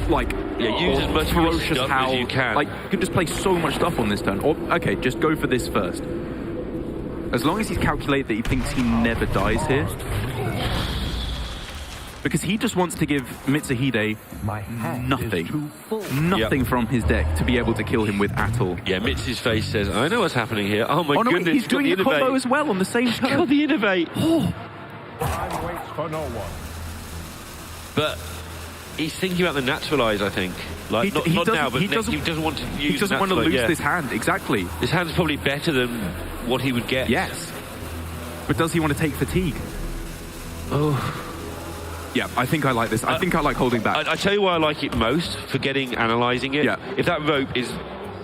Speaker 2: like,
Speaker 1: use as much
Speaker 2: Ferocious
Speaker 1: stuff
Speaker 2: Howl.
Speaker 1: as you can.
Speaker 2: Like, you can just play so much stuff on this turn. Or, okay, just go for this first. As long as he's calculated that he thinks he never dies here. Because he just wants to give Mitsuhide nothing from his deck to be able to kill him with at all.
Speaker 1: Yeah, Mitsu's face says, I know what's happening here. Oh my goodness,
Speaker 2: wait, he's doing the combo as well on the same turn.
Speaker 1: He's got the Innovate.
Speaker 3: Time waits for no one.
Speaker 1: But he's thinking about the Naturalize, I think. Like, not now, but he doesn't want to use.
Speaker 2: He doesn't want to lose this hand, exactly.
Speaker 1: This hand's probably better than what he would get.
Speaker 2: Yes. But does he want to take fatigue?
Speaker 1: Oh.
Speaker 2: Yeah, I think I like this. I think I like holding back.
Speaker 1: I tell you why I like it most, analysing it.
Speaker 2: Yeah.
Speaker 1: If that rope is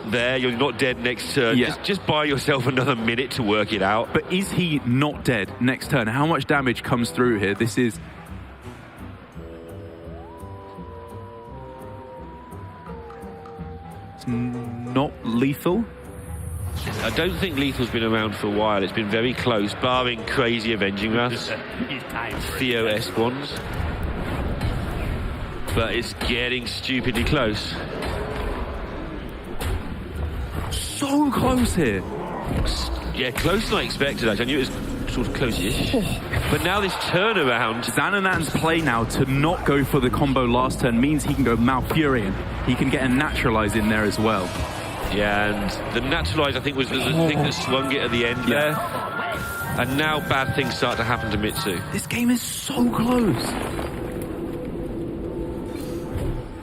Speaker 1: there, you're not dead next turn.
Speaker 2: Yeah.
Speaker 1: Just buy yourself another minute to work it out.
Speaker 2: But is he not dead next turn? How much damage comes through here? This is... It's not lethal.
Speaker 1: I don't think lethal's been around for a while. It's been very close, barring crazy Avenging Wraths, Theo-esque ones. But it's getting stupidly close.
Speaker 2: So close here.
Speaker 1: Yeah, closer than I expected, actually. I knew it was sort of close-ish. But now this turnaround...
Speaker 2: Zananan's play now to not go for the combo last turn means he can go Malfurion. He can get a Naturalize in there as well.
Speaker 1: Yeah, and the Naturalize, I think, was the thing that swung it at the end there. And now bad things start to happen to Mitsu.
Speaker 2: This game is so close.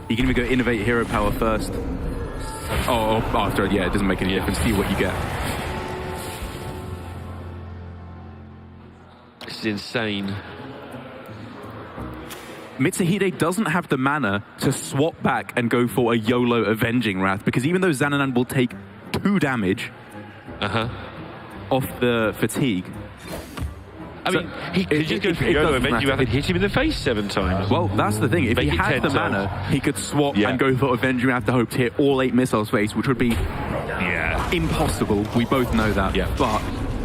Speaker 2: You can even go Innovate Hero Power first. After, yeah, it doesn't make any difference. See what you get.
Speaker 1: This is insane.
Speaker 2: Mitsuhide doesn't have the mana to swap back and go for a YOLO Avenging Wrath, because even though Zanananan will take 2 damage off the fatigue.
Speaker 1: I mean, he could just go for YOLO Avenging Wrath and hit him in the face 7 times.
Speaker 2: Well, that's the thing. If he had the mana, he could swap and go for Avenging Wrath to hope to hit all 8 missiles face, which would be impossible. We both know that.
Speaker 1: Yeah.
Speaker 2: But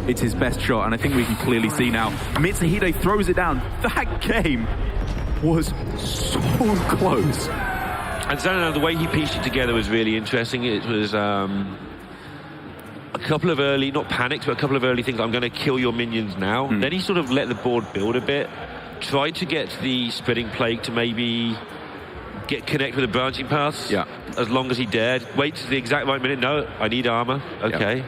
Speaker 2: It's his best shot, and I think we can clearly see now. Mitsuhide throws it down. That game was so close.
Speaker 1: And Zananananan, the way he pieced it together was really interesting. It was a couple of early, not panics, but a couple of early things. I'm going to kill your minions now. Then he sort of let the board build a bit, tried to get the spreading plague to maybe connect with the branching paths as long as he dared. Wait to the exact right minute. No, I need armor. Okay.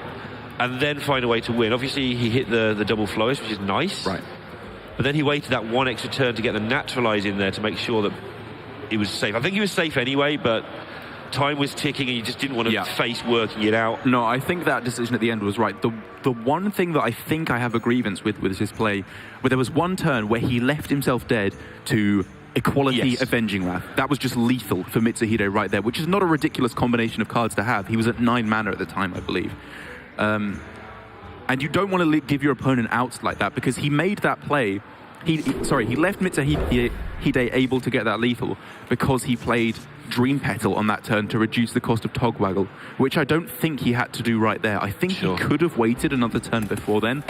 Speaker 1: And then find a way to win. Obviously, he hit the double flourish, which is nice.
Speaker 2: Right.
Speaker 1: But then he waited that one extra turn to get the naturalize in there to make sure that he was safe. I think he was safe anyway, but time was ticking and you just didn't want to face working it out.
Speaker 2: No, I think that decision at the end was right. The one thing that I think I have a grievance with his play, where there was one turn where he left himself dead to Equality Avenging Wrath. That was just lethal for Mitsuhide right there, which is not a ridiculous combination of cards to have. He was at 9 mana at the time, I believe. And you don't want to give your opponent outs like that, because he made that play. He left Mitsuhide able to get that lethal because he played Dream Petal on that turn to reduce the cost of Togwaggle, which I don't think he had to do right there. I think he could have waited another turn before then.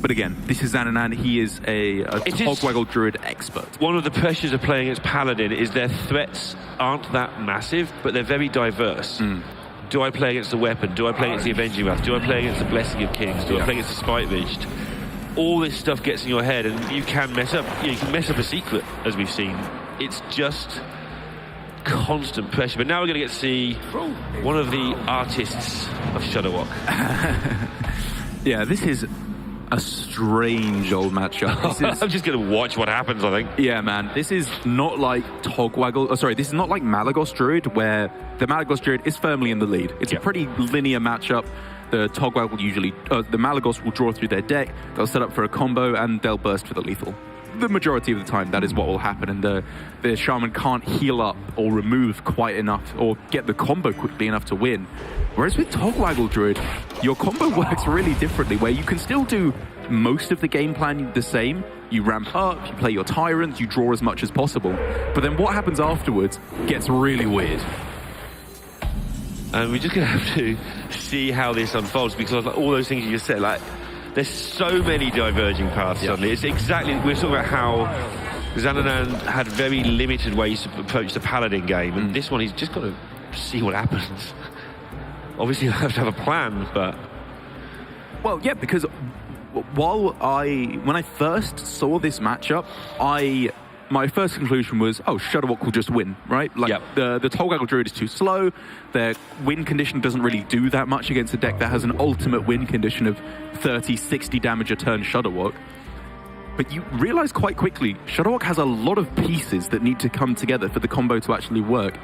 Speaker 2: But again, this is Zananananan. He is a Togwaggle Druid expert.
Speaker 1: One of the pressures of playing against Paladin is their threats aren't that massive, but they're very diverse. Do I play against the weapon? Do I play against the Avenging Wrath? Do I play against the Blessing of Kings? Do I play against the Spite Ridged? All this stuff gets in your head, and you can mess up. You can mess up a secret, as we've seen. It's just constant pressure. But now we're going to get to see one of the artists of Shudderwock.
Speaker 2: Yeah, this is a strange old matchup.
Speaker 1: I'm just going to watch what happens, I think.
Speaker 2: Yeah, man. This is not like this is not like Malagos Druid, where the Malagos Druid is firmly in the lead. It's a pretty linear matchup. The Togwaggle will usually, the Malagos will draw through their deck, they'll set up for a combo, and they'll burst for the lethal. The majority of the time, that is what will happen, and the Shaman can't heal up or remove quite enough, or get the combo quickly enough to win. Whereas with Togwaggle Druid, your combo works really differently, where you can still do most of the game plan the same. You ramp up, you play your Tyrants, you draw as much as possible. But then what happens afterwards gets really weird.
Speaker 1: And we're just going to have to see how this unfolds, because like all those things you just said, like, there's so many diverging paths suddenly. It's exactly, we're talking about how Zananananan had very limited ways to approach the Paladin game, and this one he's just got to see what happens. Obviously you have to have a plan, but...
Speaker 2: Well, yeah, because when I first saw this matchup, my first conclusion was, Shudderwock will just win, right? Like, the Togwaggle Druid is too slow, their win condition doesn't really do that much against a deck that has an ultimate win condition of 30, 60 damage a turn Shudderwock. But you realize quite quickly, Shudderwock has a lot of pieces that need to come together for the combo to actually work.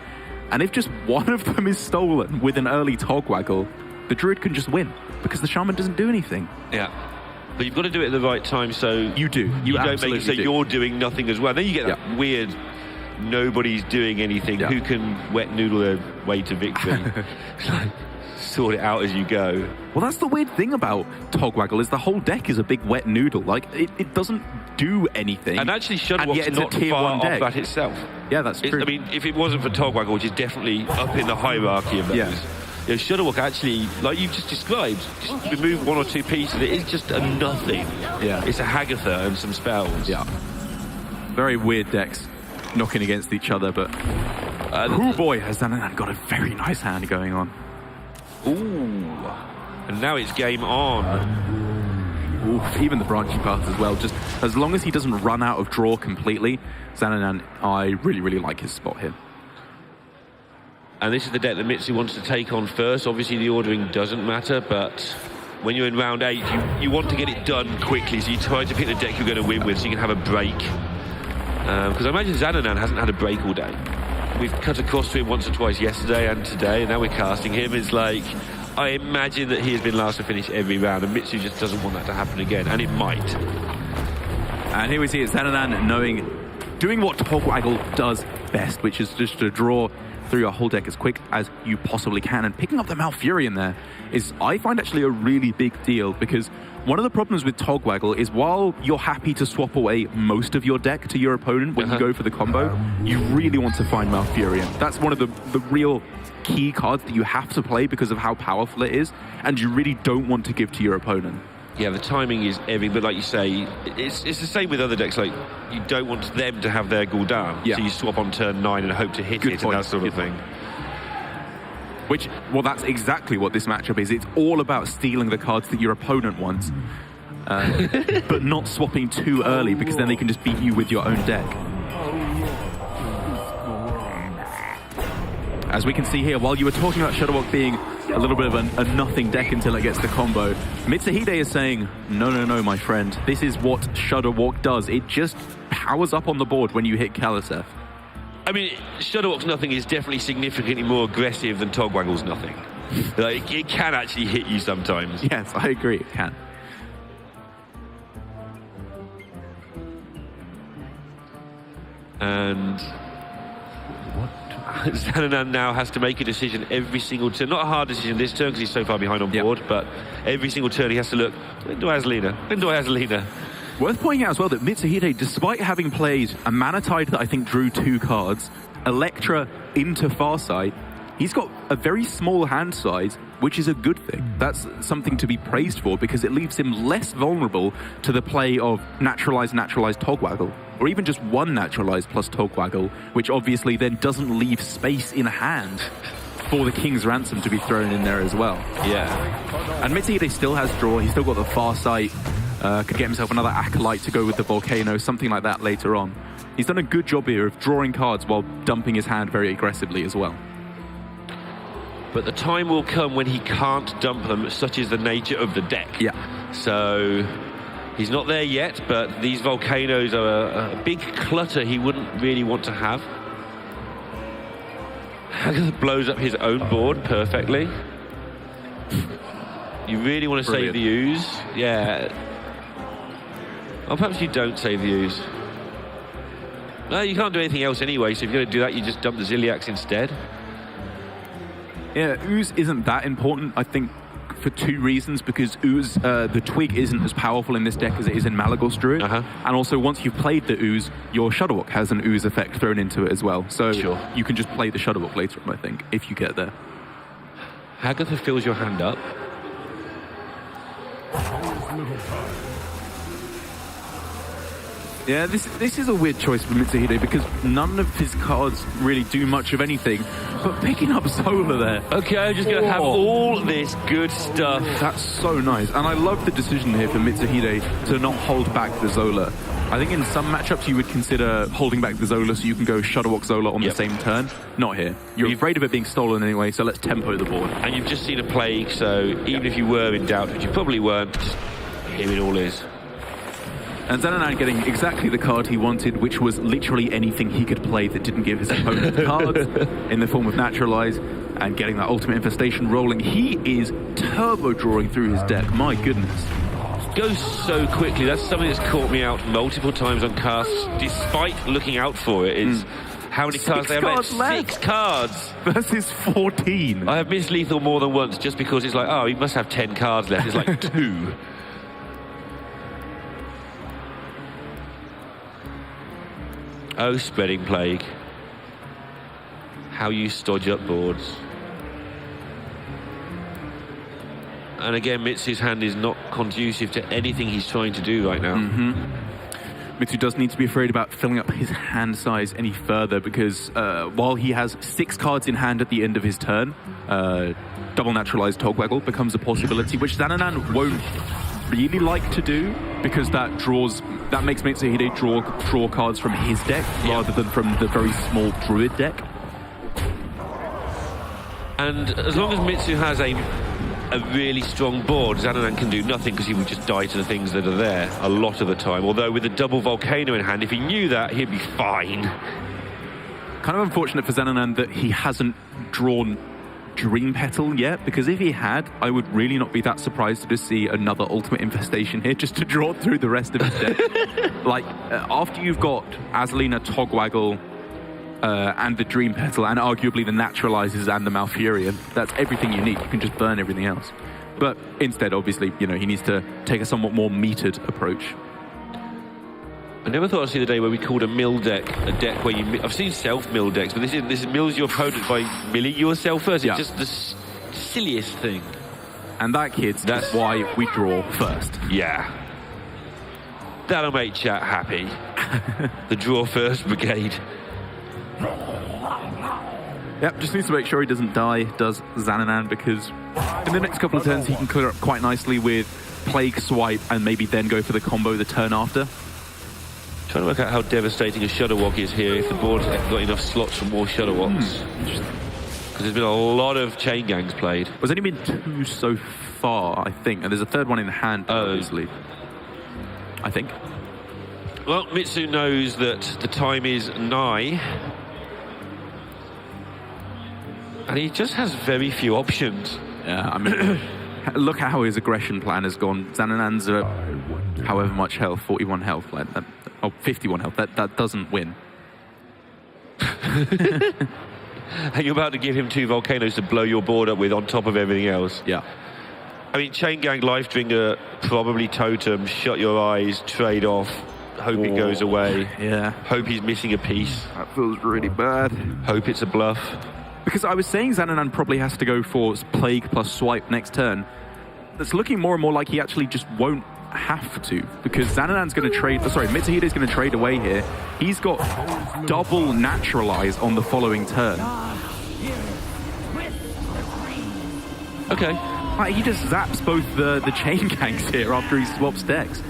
Speaker 2: And if just one of them is stolen with an early Togwaggle, the Druid can just win, because the Shaman doesn't do anything.
Speaker 1: Yeah. But you've got to do it at the right time, so...
Speaker 2: You do. You
Speaker 1: don't make it so you're doing nothing as well. Then you get that weird, nobody's doing anything. Who can wet noodle their way to victory? Sort it out as you go.
Speaker 2: Well, that's the weird thing about Togwaggle, is the whole deck is a big wet noodle. Like, it doesn't do anything.
Speaker 1: And actually, Shudderwock's not far off that itself.
Speaker 2: Yeah, that's true.
Speaker 1: I mean, if it wasn't for Togwaggle, which is definitely up in the hierarchy of those... Shudderwock actually, like you've just described, just remove one or two pieces, it is just a nothing. Yeah. It's a Hagatha and some spells.
Speaker 2: Yeah. Very weird decks knocking against each other, but... oh boy, has Zananananan got a very nice hand going on.
Speaker 1: Ooh. And now it's game on.
Speaker 2: Ooh, even the branching path as well. Just as long as he doesn't run out of draw completely, Zananananan, I really, really like his spot here.
Speaker 1: And this is the deck that Mitsu wants to take on first. Obviously, the ordering doesn't matter, but when you're in round 8, you want to get it done quickly, so you try to pick the deck you're going to win with so you can have a break. Because I imagine Zananananan hasn't had a break all day. We've cut across to him once or twice yesterday and today, and now we're casting him. It's like, I imagine that he has been last to finish every round, and Mitsu just doesn't want that to happen again, and it might.
Speaker 2: And here we see it, Zananananan doing what Togwaggle does best, which is just to draw through your whole deck as quick as you possibly can, and picking up the Malfurion there is, I find, actually a really big deal, because one of the problems with Togwaggle is while you're happy to swap away most of your deck to your opponent when you go for the combo, you really want to find Malfurion. That's one of the real key cards that you have to play because of how powerful it is, and you really don't want to give to your opponent.
Speaker 1: Yeah, the timing is everything, but like you say, it's the same with other decks. Like, you don't want them to have their Gul'dan, so you swap on turn 9 and hope to hit it and that sort of thing.
Speaker 2: Which, well, that's exactly what this matchup is. It's all about stealing the cards that your opponent wants, but not swapping too early, because then they can just beat you with your own deck. As we can see here, while you were talking about Shudderwock being a little bit of a nothing deck until it gets the combo, Mitsuhide is saying, no, no, no, my friend. This is what Shudderwock does. It just powers up on the board when you hit Kaliseth.
Speaker 1: I mean, Shudderwock's nothing is definitely significantly more aggressive than Togwaggle's nothing. Like, it can actually hit you sometimes.
Speaker 2: Yes, I agree, it can.
Speaker 1: And Zananananan now has to make a decision every single turn. Not a hard decision this turn because he's so far behind on board, but every single turn he has to look, when do I has Lina? When do I has Lina?
Speaker 2: Worth pointing out as well that Mitsuhide, despite having played a Manatide that I think drew 2 cards, Electra into Farsight, he's got a very small hand size, which is a good thing. That's something to be praised for, because it leaves him less vulnerable to the play of naturalized Togwaggle, or even just one naturalized plus Togwaggle, which obviously then doesn't leave space in hand for the King's Ransom to be thrown in there as well.
Speaker 1: Yeah.
Speaker 2: And Mitsuhide still has draw, he's still got the Farsight, could get himself another Acolyte to go with the Volcano, something like that later on. He's done a good job here of drawing cards while dumping his hand very aggressively as well.
Speaker 1: But the time will come when he can't dump them, such is the nature of the deck.
Speaker 2: Yeah.
Speaker 1: So he's not there yet, but these Volcanoes are a big clutter he wouldn't really want to have. Haggard blows up his own board perfectly. You really want to save the ooze? Yeah. Or perhaps you don't save the ooze. No, you can't do anything else anyway, so if you're going to do that, you just dump the Ziliax instead.
Speaker 2: Yeah, ooze isn't that important, I think, for 2 reasons, because ooze, the twig isn't as powerful in this deck as it is in Malagos Druid, and also once you've played the ooze, your Shudderwock has an ooze effect thrown into it as well, so you can just play the Shudderwock later on, I think, if you get there.
Speaker 1: Hagatha fills your hand up.
Speaker 2: Yeah, this is a weird choice for Mitsuhide, because none of his cards really do much of anything, but picking up Zola there.
Speaker 1: Okay, I'm just going to have all this good stuff.
Speaker 2: That's so nice, and I love the decision here for Mitsuhide to not hold back the Zola. I think in some matchups you would consider holding back the Zola so you can go Shudderwock Zola on the same turn. Not here. You're afraid of it being stolen anyway, so let's tempo the board.
Speaker 1: And you've just seen a Plague, so even if you were in doubt, which you probably weren't, just here it all is.
Speaker 2: And Zananananan getting exactly the card he wanted, which was literally anything he could play that didn't give his opponent cards in the form of Naturalize, and getting that Ultimate Infestation rolling. He is turbo drawing through his deck, my goodness.
Speaker 1: Goes so quickly. That's something that's caught me out multiple times on casts, despite looking out for it, is how many cards they have left. 6 cards!
Speaker 2: Versus 14.
Speaker 1: I have missed lethal more than once just because it's like, oh, he must have 10 cards left. It's like 2. Oh, Spreading Plague. How you stodge up boards. And again, Mitsu's hand is not conducive to anything he's trying to do right now.
Speaker 2: Mitsu does need to be afraid about filling up his hand size any further, because while he has 6 cards in hand at the end of his turn, double naturalized Togwaggle becomes a possibility, which Zananananan won't really like to do, because that makes Mitsuhide draw cards from his deck rather than from the very small Druid deck.
Speaker 1: And as long as Mitsu has a really strong board, Zananananan can do nothing, because he would just die to the things that are there a lot of the time. Although with a double Volcano in hand, if he knew that, he'd be fine.
Speaker 2: Kind of unfortunate for Zananananan that he hasn't drawn Dream Petal yet, because if he had, I would really not be that surprised to just see another Ultimate Infestation here just to draw through the rest of his deck. Like, after you've got Azalina, Togwaggle, and the Dream Petal, and arguably the Naturalizes and the Malfurion, that's everything you need. You can just burn everything else. But instead, obviously, you know, he needs to take a somewhat more metered approach.
Speaker 1: I never thought I'd see the day where we called a mill deck a deck where you... I've seen self-mill decks, but this mills your opponent by milling yourself first. It's just the silliest thing.
Speaker 2: And that, kids, that's why we draw first.
Speaker 1: Yeah. That'll make chat happy. The draw first brigade.
Speaker 2: Yep, just needs to make sure he doesn't die, does Zanananan, because in the next couple of turns he can clear up quite nicely with Plague, Swipe, and maybe then go for the combo the turn after.
Speaker 1: Trying to work out how devastating a Shudderwock is here if the board has got enough slots for more Shudderwocks. Because there's been a lot of chain gangs played.
Speaker 2: There's only been 2 so far, I think, and there's a third one in hand, obviously. I think.
Speaker 1: Well, Mitsu knows that the time is nigh. And he just has very few options.
Speaker 2: Yeah, I mean, look at how his aggression plan has gone. Zananan's however much health, 41 health, like that, 51 health. That doesn't win.
Speaker 1: And you're about to give him 2 volcanoes to blow your board up with on top of everything else.
Speaker 2: Yeah.
Speaker 1: I mean, Chain Gang, Life Dringer, probably Totem, shut your eyes, trade off, hope it goes away.
Speaker 2: Yeah.
Speaker 1: Hope he's missing a piece.
Speaker 2: That feels really bad.
Speaker 1: Hope it's a bluff.
Speaker 2: Because I was saying Zanananan probably has to go for Plague plus Swipe next turn. It's looking more and more like he actually just won't have to. Because Zananan's going to trade... Mitsuhide's going to trade away here. He's got double Naturalize on the following turn.
Speaker 1: Okay.
Speaker 2: Like, he just zaps both the chain gangs here after he swaps decks.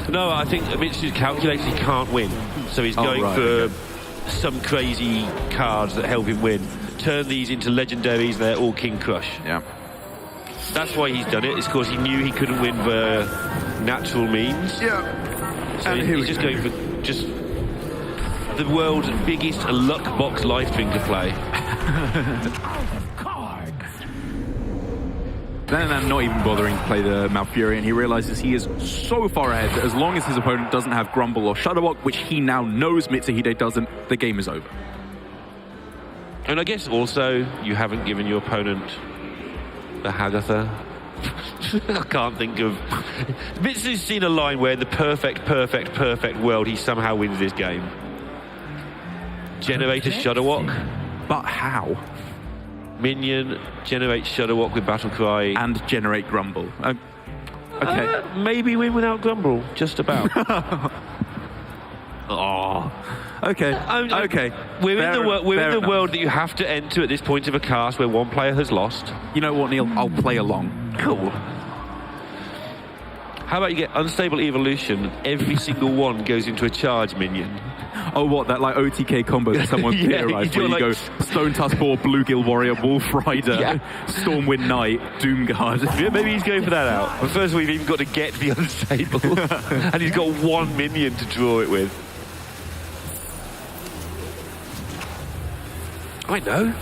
Speaker 1: No, I think Mitsu's calculated he can't win. So he's going for some crazy cards that help him win. Turn these into legendaries, and they're all King Crush.
Speaker 2: Yeah.
Speaker 1: That's why he's done it. It's because he knew he couldn't win by natural means.
Speaker 2: Yeah.
Speaker 1: So he's just going for just the world's biggest luck box Life Drinker play.
Speaker 2: Zanananan not even bothering to play the Malfurion. He realizes he is so far ahead that as long as his opponent doesn't have Grumble or Shudderwock, which he now knows Mitsuhide doesn't, the game is over.
Speaker 1: And I guess also you haven't given your opponent the Hagatha. I can't think of... Mitsu's seen a line where in the perfect world he somehow wins this game. Generate a Shudderwock.
Speaker 2: But how?
Speaker 1: Minion, generate Shudderwock with Battlecry.
Speaker 2: And generate Grumble. Okay.
Speaker 1: Maybe win without Grumble, just about.
Speaker 2: Oh. Okay. Okay.
Speaker 1: We're in the world that you have to enter at this point of a cast where one player has lost.
Speaker 2: You know what, Neil? I'll play along.
Speaker 1: Cool. How about you get Unstable Evolution, every single one goes into a charge minion.
Speaker 2: Oh, what, that like OTK combo that someone theorized where you go Stone Tusk Boar, Bluegill Warrior, Wolf Rider, Stormwind Knight, Doomguard.
Speaker 1: Yeah, maybe he's going for that out. But first we've even got to get the Unstable. And he's got 1 minion to draw it with. I know.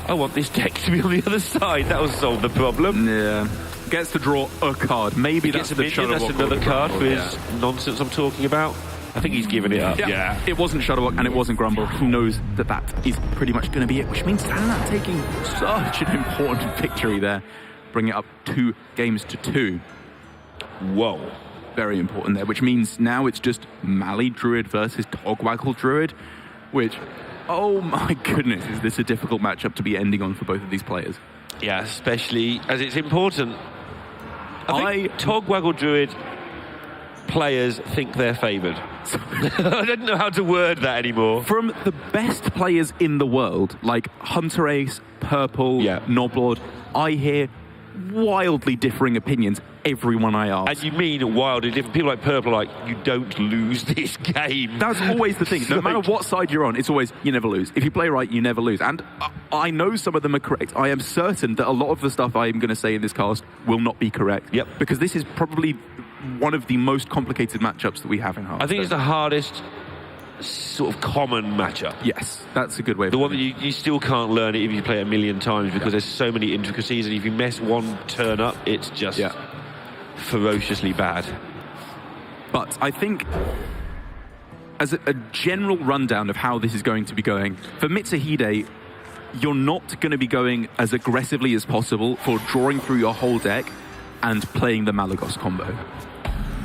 Speaker 1: I want this deck to be on the other side. That will solve the problem.
Speaker 2: Yeah. Gets to draw a card. Maybe that's the
Speaker 1: minion, that's another card for his nonsense I'm talking about. I think he's given it up.
Speaker 2: Yeah. It wasn't Shudderwock and it wasn't Grumble. He knows that that is pretty much going to be it, which means Zananananan taking such an important victory there. Bring it up 2 games to 2.
Speaker 1: Whoa.
Speaker 2: Very important there, which means now it's just Mali Druid versus Togwaggle Druid, which, oh my goodness, is this a difficult matchup to be ending on for both of these players?
Speaker 1: Yeah, especially as it's important. I think Togwaggle Druid players think they're favoured. I don't know how to word that anymore.
Speaker 2: From the best players in the world, like Hunter Ace, Purple, Noblord, I hear wildly differing opinions, everyone I ask.
Speaker 1: And you mean wildly different. People like Purple are like, you don't lose this game.
Speaker 2: That's always the thing. No matter what side you're on, it's always, you never lose. If you play right, you never lose. And I know some of them are correct. I am certain that a lot of the stuff I am going to say in this cast will not be correct.
Speaker 1: Yep.
Speaker 2: Because this is probably one of the most complicated matchups that we have in Hearthstone.
Speaker 1: I think it's the hardest sort of common matchup.
Speaker 2: Yes, that's a good way of
Speaker 1: the one that you still can't learn it if you play it a million times because there's so many intricacies, and if you mess one turn up, it's just ferociously bad.
Speaker 2: But I think as a general rundown of how this is going to be going, for Mitsuhide, you're not going to be going as aggressively as possible for drawing through your whole deck and playing the Malagos combo,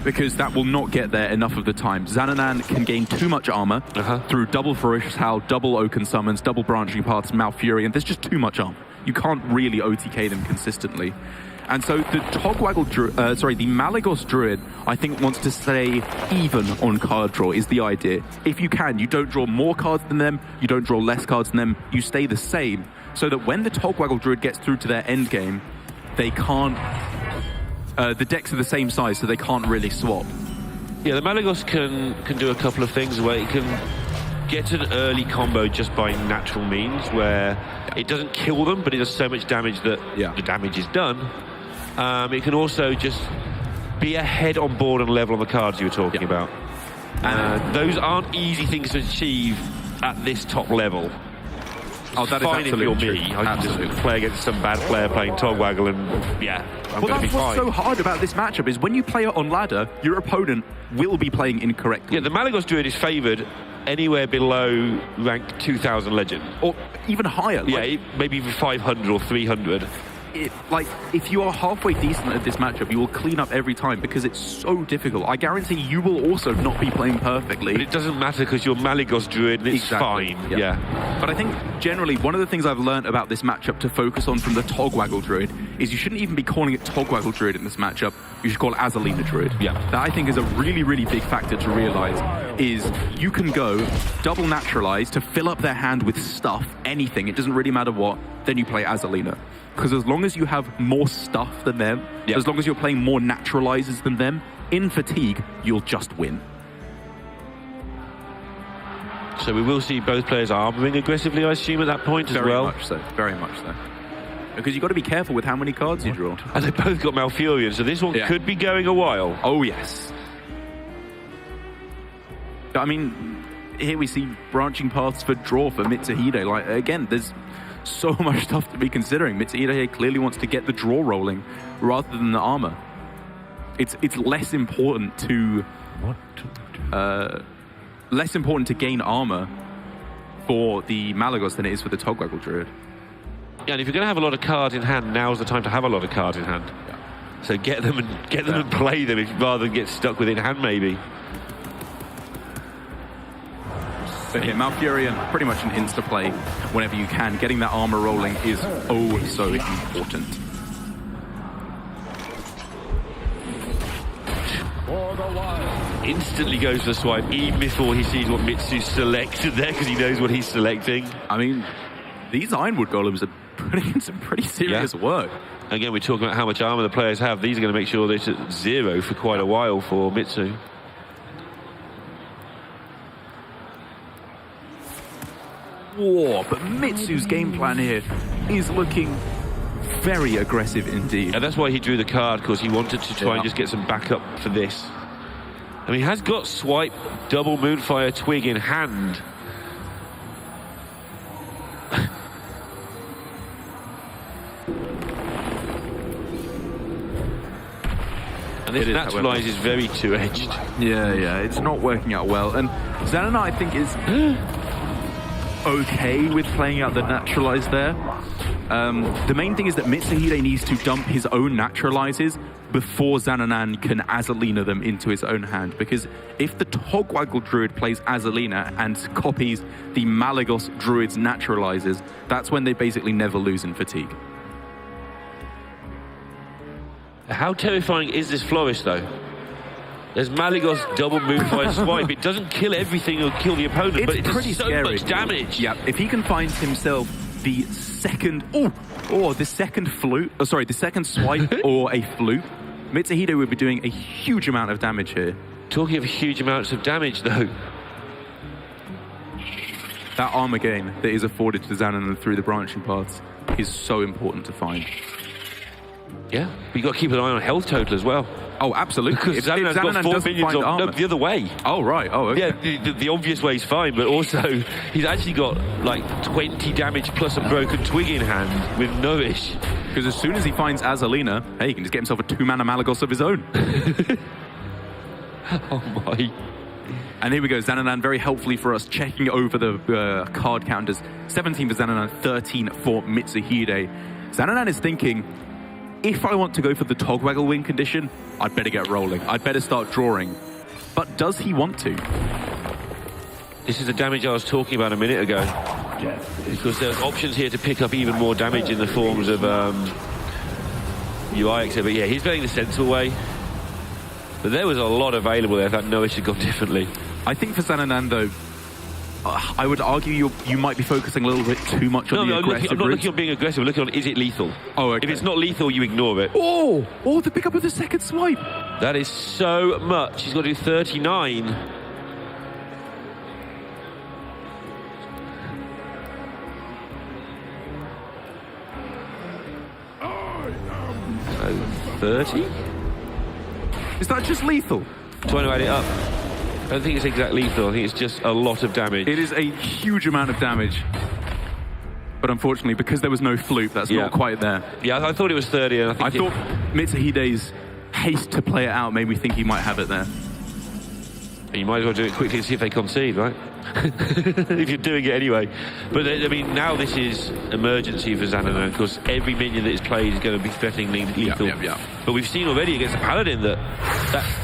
Speaker 2: because that will not get there enough of the time. Zananananan can gain too much armor through double Ferocious Howl, double Oaken Summons, double Branching Paths, Malfurion. There's just too much armor. You can't really OTK them consistently. And so the the Malagos Druid, I think, wants to stay even on card draw is the idea. If you can, you don't draw more cards than them, you don't draw less cards than them, you stay the same, so that when the Togwaggle Druid gets through to their end game, they can't... the decks are the same size, so they can't really swap.
Speaker 1: Yeah, the Malagos can do a couple of things where it can get an early combo just by natural means, where it doesn't kill them, but it does so much damage that the damage is done. It can also just be ahead on board and level on the cards you were talking about. Those aren't easy things to achieve at this top level.
Speaker 2: Oh, that
Speaker 1: fine
Speaker 2: is
Speaker 1: if you're
Speaker 2: absolutely
Speaker 1: me.
Speaker 2: true.
Speaker 1: I can just play against some bad player playing Togwaggle and, I'm going to be
Speaker 2: that's what's
Speaker 1: fine.
Speaker 2: so hard about this matchup is when you play it on ladder, your opponent will be playing incorrectly.
Speaker 1: Yeah, the Malagos Druid is favoured anywhere below rank 2000 Legend.
Speaker 2: Or even higher.
Speaker 1: Yeah, maybe even 500 or 300.
Speaker 2: If you are halfway decent at this matchup, you will clean up every time because it's so difficult. I guarantee you will also not be playing perfectly.
Speaker 1: But it doesn't matter because you're Malagos Druid and it's fine. Yeah.
Speaker 2: But I think generally one of the things I've learned about this matchup to focus on from the Togwaggle Druid is you shouldn't even be calling it Togwaggle Druid in this matchup. You should call it Azalina Druid.
Speaker 1: Yeah.
Speaker 2: That I think is a really, really big factor to realize is you can go double naturalize to fill up their hand with stuff, anything. It doesn't really matter what. Then you play Azalina. Because as long as you have more stuff than them, as long as you're playing more naturalizers than them, in fatigue, you'll just win.
Speaker 1: So we will see both players armoring aggressively, I assume, at that point as well.
Speaker 2: Very much so. Because you've got to be careful with how many cards you draw.
Speaker 1: And they both got Malfurion, so this one could be going a while.
Speaker 2: Oh, yes. I mean, here we see branching paths for draw for Mitsuhide. Like, again, there's so much stuff to be considering. Mitsuhide clearly wants to get the draw rolling rather than the armor. It's less important to gain armor for the Malagos than it is for the Togwaggle Druid.
Speaker 1: Yeah, and if you're going to have a lot of cards in hand, now's the time to have a lot of cards in hand.
Speaker 2: Yeah.
Speaker 1: So get them and play them rather than get stuck with in hand, maybe.
Speaker 2: So here, Malfurion, pretty much an insta-play whenever you can. Getting that armor rolling is oh so important.
Speaker 3: For the wild.
Speaker 1: Instantly goes for the swipe, even before he sees what Mitsu selected there, because he knows what he's selecting.
Speaker 2: I mean, these Ironwood Golems are putting in some pretty serious work.
Speaker 1: Again, we're talking about how much armor the players have. These are going to make sure they're at 0 for quite a while for Mitsu.
Speaker 2: Whoa, but Mitsu's game plan here is looking very aggressive indeed.
Speaker 1: And that's why he drew the card, because he wanted to try and just get some backup for this. I mean, he has got Swipe, double Moonfire Twig in hand. And this Naturalize is very two-edged.
Speaker 2: Yeah, it's not working out well. And Zananananan, I think, is okay with playing out the Naturalize there. The main thing is that Mitsuhide needs to dump his own Naturalizes before Zananananan can Azalina them into his own hand. Because if the Togwaggle Druid plays Azalina and copies the Malagos Druid's Naturalizes, that's when they basically never lose in fatigue.
Speaker 1: How terrifying is this Flourish, though? There's Malagos double Moonfire Swipe. It doesn't kill everything or kill the opponent, but it does so much damage.
Speaker 2: Yeah, if he can find himself the second... the second flute... Oh, sorry, the second swipe or a flute, Mitsuhide would be doing a huge amount of damage here.
Speaker 1: Talking of huge amounts of damage, though.
Speaker 2: That armor gain that is afforded to Zananananan through the branching paths is so important to find.
Speaker 1: Yeah, but you've got to keep an eye on health total as well.
Speaker 2: Oh, absolutely.
Speaker 1: Because Zanananan's got 4 minions on... No, the other way.
Speaker 2: Oh, right. Oh, okay.
Speaker 1: Yeah, the obvious way is fine, but also he's actually got like 20 damage plus a broken twig in hand with Nourish.
Speaker 2: Because as soon as he finds Azalina, hey, he can just get himself a 2-mana Malagos of his own.
Speaker 1: Oh my.
Speaker 2: And here we go, Zananananan very helpfully for us, checking over the card counters. 17 for Zananananan, 13 for Mitsuhide. Zananananan is thinking, if I want to go for the Togwaggle win condition, I'd better get rolling. I'd better start drawing. But does he want to?
Speaker 1: This is the damage I was talking about a minute ago. Because there's options here to pick up even more damage in the forms of UI, etc. But yeah, he's playing the sensible way. But there was a lot available there that Noah should have gone differently.
Speaker 2: I think for Zanananan, though, I would argue you might be focusing a little bit too much on the aggressive
Speaker 1: I'm not looking on being aggressive. I'm looking on, is it lethal?
Speaker 2: Oh, okay.
Speaker 1: If it's not lethal, you ignore it.
Speaker 2: Oh, the pickup of the second swipe.
Speaker 1: That is so much. He's got to do 39. So 30?
Speaker 2: Is that just lethal?
Speaker 1: Trying to add it up. I don't think it's exact lethal. I think it's just a lot of damage.
Speaker 2: It is a huge amount of damage. But unfortunately, because there was no flute, that's not quite there.
Speaker 1: Yeah, I thought it was 30. And
Speaker 2: I thought Mitsuhide's haste to play it out made me think he might have it there.
Speaker 1: You might as well do it quickly and see if they concede, right? If you're doing it anyway. But I mean, now this is emergency for Zananananan because every minion that is played is going to be threatening lethal.
Speaker 2: Yeah.
Speaker 1: But we've seen already against the Paladin that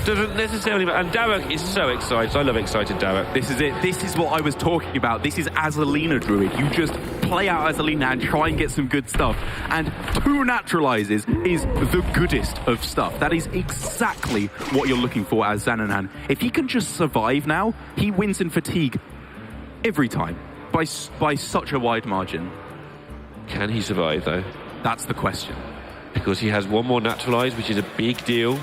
Speaker 1: doesn't necessarily matter. And Darak is so excited. I love excited Darak.
Speaker 2: This is it. This is what I was talking about. This is Azalina Druid. You just play out Azalina and try and get some good stuff. And 2 naturalizes is the goodest of stuff. That is exactly what you're looking for as Zanananan. If he can just survive now, he wins in fatigue every time by such a wide margin.
Speaker 1: Can he survive, though?
Speaker 2: That's the question.
Speaker 1: Because he has 1 more naturalized, which is a big deal.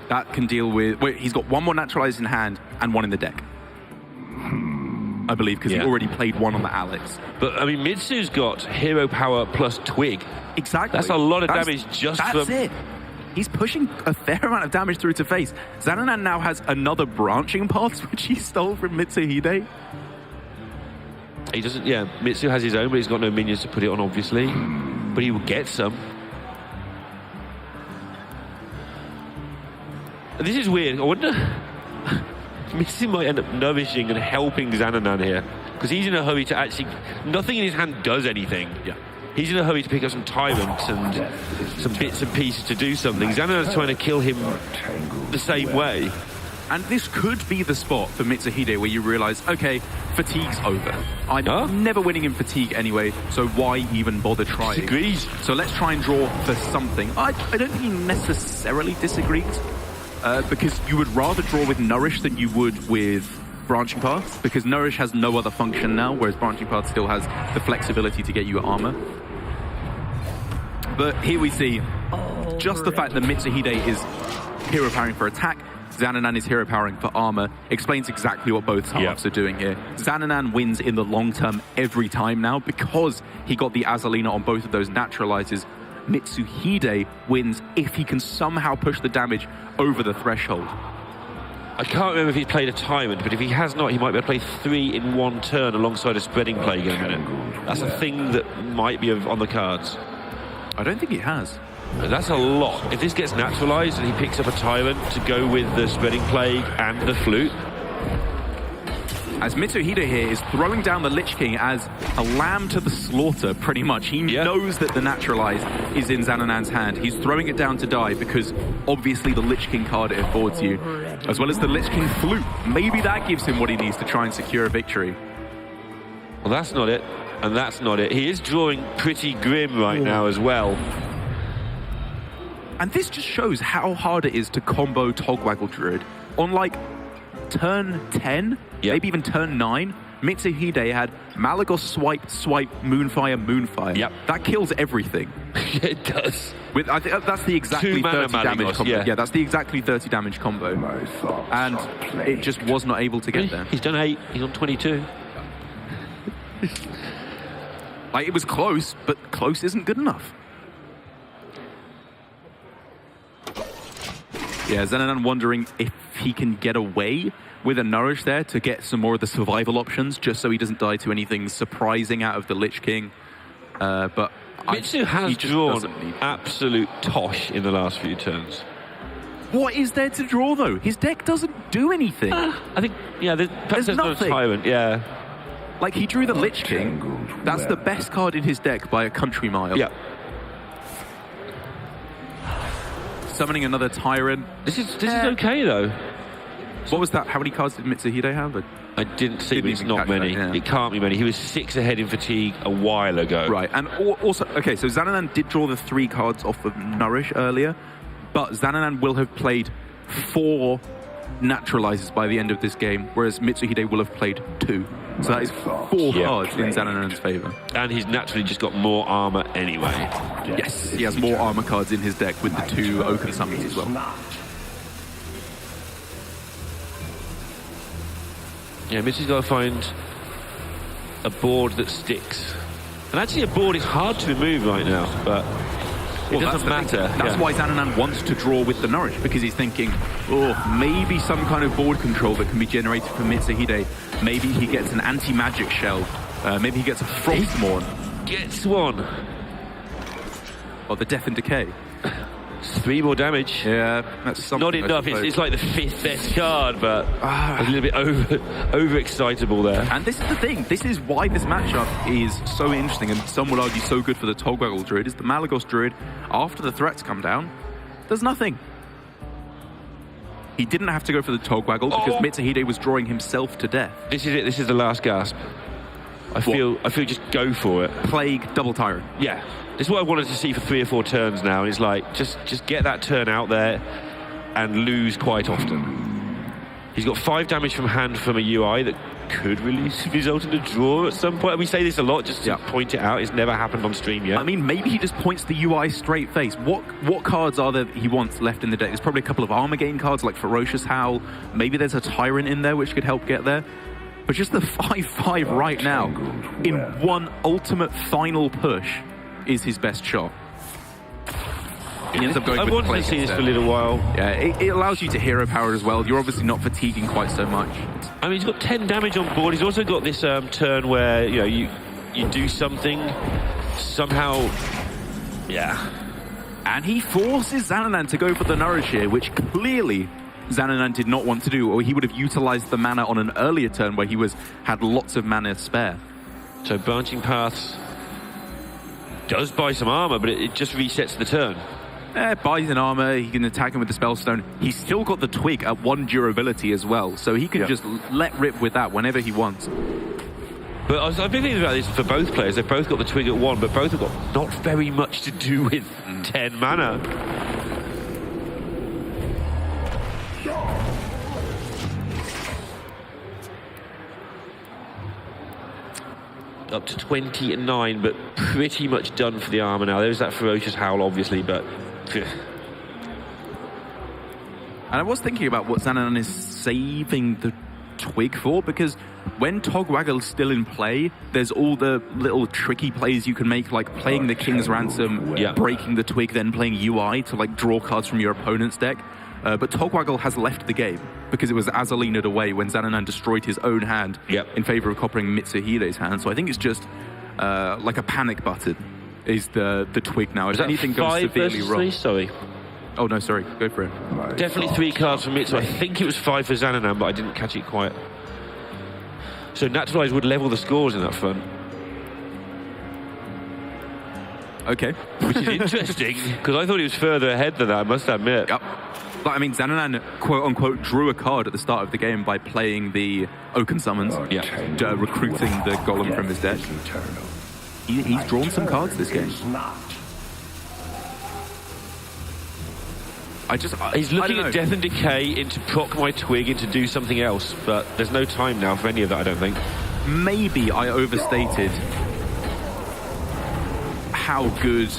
Speaker 2: That can deal with... Wait, he's got 1 more naturalized in hand and 1 in the deck. I believe, because he already played 1 on the Alex.
Speaker 1: But, I mean, Mitsu's got hero power plus twig.
Speaker 2: Exactly.
Speaker 1: That's a lot of damage just from...
Speaker 2: That's it. He's pushing a fair amount of damage through to face. Zanananan now has another branching path, which he stole from Mitsuhide.
Speaker 1: He doesn't... Yeah, Mitsu has his own, but he's got no minions to put it on, obviously. But he will get some. This is weird. I wonder... Mitsu might end up nourishing and helping Zanananan here. Because he's in a hurry to actually... Nothing in his hand does anything.
Speaker 2: Yeah.
Speaker 1: He's in a hurry to pick up some tyrants and some bits and pieces to do something. Zananan's trying to kill him the same way.
Speaker 2: And this could be the spot for Mitsuhide where you realise, okay, fatigue's over. I'm never winning in fatigue anyway, so why even bother trying?
Speaker 1: Disagrees.
Speaker 2: So let's try and draw for something. I don't think he necessarily disagrees, because you would rather draw with Nourish than you would with Branching Paths, because Nourish has no other function now, whereas Branching Path still has the flexibility to get you armor. But here we see just the fact that Mitsuhide is hero powering for attack, Zanananan is hero powering for armor, explains exactly what both halves are doing here. Zanananan wins in the long term every time now because he got the Azalina on both of those naturalizes. Mitsuhide wins if he can somehow push the damage over the threshold.
Speaker 1: I can't remember if he's played a Tyrant, but if he has not, he might be able to play 3 in 1 turn alongside a Spreading Plague in a minute. That's a thing that might be on the cards.
Speaker 2: I don't think he has.
Speaker 1: That's a lot. If this gets naturalized and he picks up a Tyrant to go with the Spreading Plague and the Flute.
Speaker 2: As Mitsuhide here is throwing down the Lich King as a lamb to the slaughter, pretty much. He knows that the naturalize is in Zananan's hand. He's throwing it down to die because obviously the Lich King card it affords you, as well as the Lich King Flute. Maybe that gives him what he needs to try and secure a victory.
Speaker 1: Well, that's not it. And that's not it. He is drawing pretty grim right now as well.
Speaker 2: And this just shows how hard it is to combo Togwaggle Druid. On like turn 10, maybe even turn 9, Mitsuhide had Malagos Swipe, Moonfire, Moonfire.
Speaker 1: Yep.
Speaker 2: That kills everything.
Speaker 1: It does.
Speaker 2: I think that's the exactly 30 damage combo. Yeah, that's the exactly 30 damage combo. And it just was not able to get there.
Speaker 1: He's done 8, he's on 22.
Speaker 2: Like, it was close, but close isn't good enough. Yeah, Zanananan wondering if he can get away with a Nourish there to get some more of the survival options, just so he doesn't die to anything surprising out of the Lich King. But
Speaker 1: Mitsu has drawn absolute tosh in the last few turns.
Speaker 2: What is there to draw, though? His deck doesn't do anything.
Speaker 1: I think, there's
Speaker 2: nothing.
Speaker 1: No Tyrant,
Speaker 2: Like, he drew the Lich King. That's the best card in his deck by a country mile.
Speaker 1: Yeah.
Speaker 2: Summoning another Tyrant.
Speaker 1: This is okay, though.
Speaker 2: What was that? How many cards did Mitsuhide have?
Speaker 1: I didn't see, but it's
Speaker 2: even
Speaker 1: not
Speaker 2: catch
Speaker 1: many.
Speaker 2: that, yeah.
Speaker 1: It can't be many. He was 6 ahead in fatigue a while ago.
Speaker 2: Right, and also, okay, so Zananan did draw the 3 cards off of Nourish earlier, but Zananan will have played 4 naturalizes by the end of this game, whereas Mitsuhide will have played 2. So that is 4 cards in Zananan's favor.
Speaker 1: And he's naturally just got more armor anyway.
Speaker 2: Yes, he has more armor cards in his deck with the 2 Oaken Summons as well.
Speaker 1: Yeah, Mitsu's got to find a board that sticks. And actually a board is hard to remove right now, but it doesn't matter.
Speaker 2: That's why Zananan wants to draw with the Nourish, because he's thinking, oh, maybe some kind of board control that can be generated from Mitsuhide. Maybe he gets an anti-magic shell. Maybe he gets a Frostmourne.
Speaker 1: Gets one.
Speaker 2: Or the Death and Decay.
Speaker 1: 3 more damage.
Speaker 2: Yeah, that's something.
Speaker 1: Not enough. It's like the 5th best card, but a little bit over-excitable there.
Speaker 2: And this is the thing. This is why this matchup is so interesting, and some would argue so good for the Togwaggle Druid, is the Malagos Druid, after the threats come down, does nothing. He didn't have to go for the Togwaggle because Mitsuhide was drawing himself to death.
Speaker 1: This is it. This is the last gasp. I feel just go for it.
Speaker 2: Plague, Double Tyrant.
Speaker 1: Yeah. This is what I wanted to see for 3 or 4 turns now. And it's like, just get that turn out there and lose quite often. He's got 5 damage from hand from a UI that could result in a draw at some point. And we say this a lot just to point it out. It's never happened on stream yet.
Speaker 2: I mean, maybe he just points the UI straight face. What cards are there that he wants left in the deck? There's probably a couple of armor gain cards like Ferocious Howl. Maybe there's a Tyrant in there which could help get there. But just the 5/5 right now, in one ultimate final push, is his best shot. He ends up going
Speaker 1: I've
Speaker 2: with
Speaker 1: wanted
Speaker 2: Plague
Speaker 1: to see this
Speaker 2: instead.
Speaker 1: for a little while.
Speaker 2: Yeah, it allows you to hero power as well. You're obviously not fatiguing quite so much.
Speaker 1: I mean, he's got 10 damage on board. He's also got this turn where, you know, you do something, somehow, yeah.
Speaker 2: And he forces Zananan to go for the Nourish here, which clearly Zananan did not want to do, or he would have utilized the mana on an earlier turn where he had lots of mana spare.
Speaker 1: So Branching Paths does buy some armor, but it just resets the turn.
Speaker 2: Buys an armor, he can attack him with the Spellstone. He's still got the Twig at 1 durability as well, so he can just let rip with that whenever he wants.
Speaker 1: But I've been thinking about this for both players. They've both got the Twig at 1, but both have got not very much to do with 10 mana. Up to 29, but pretty much done for the armor now. There's that Ferocious Howl, obviously, but...
Speaker 2: And I was thinking about what Zananan is saving the Twig for, because when Togwaggle's still in play, there's all the little tricky plays you can make, like playing the King's Ransom, breaking the Twig, then playing UI to like draw cards from your opponent's deck. But Togwaggle has left the game because it was Azalinaed away when Zananan destroyed his own hand in favor of coppering Mitsuhide's hand. So I think it's just like a panic button is the Twig now. If anything goes severely wrong.
Speaker 1: 3? Sorry.
Speaker 2: Oh, no, sorry. Go for it.
Speaker 1: Definitely 3 cards for Mitsu. I think it was 5 for Zananan, but I didn't catch it quite. So Naturalize would level the scores in that front.
Speaker 2: Okay.
Speaker 1: Which is interesting, because I thought he was further ahead than that, I must admit.
Speaker 2: Yep. But I mean, Zananan, quote-unquote, drew a card at the start of the game by playing the Oaken Summons, recruiting the Golem from his deck. He's drawn some cards this game.
Speaker 1: He's looking at Death and Decay into proc my Twig into do something else, but there's no time now for any of that, I don't think.
Speaker 2: Maybe I overstated how good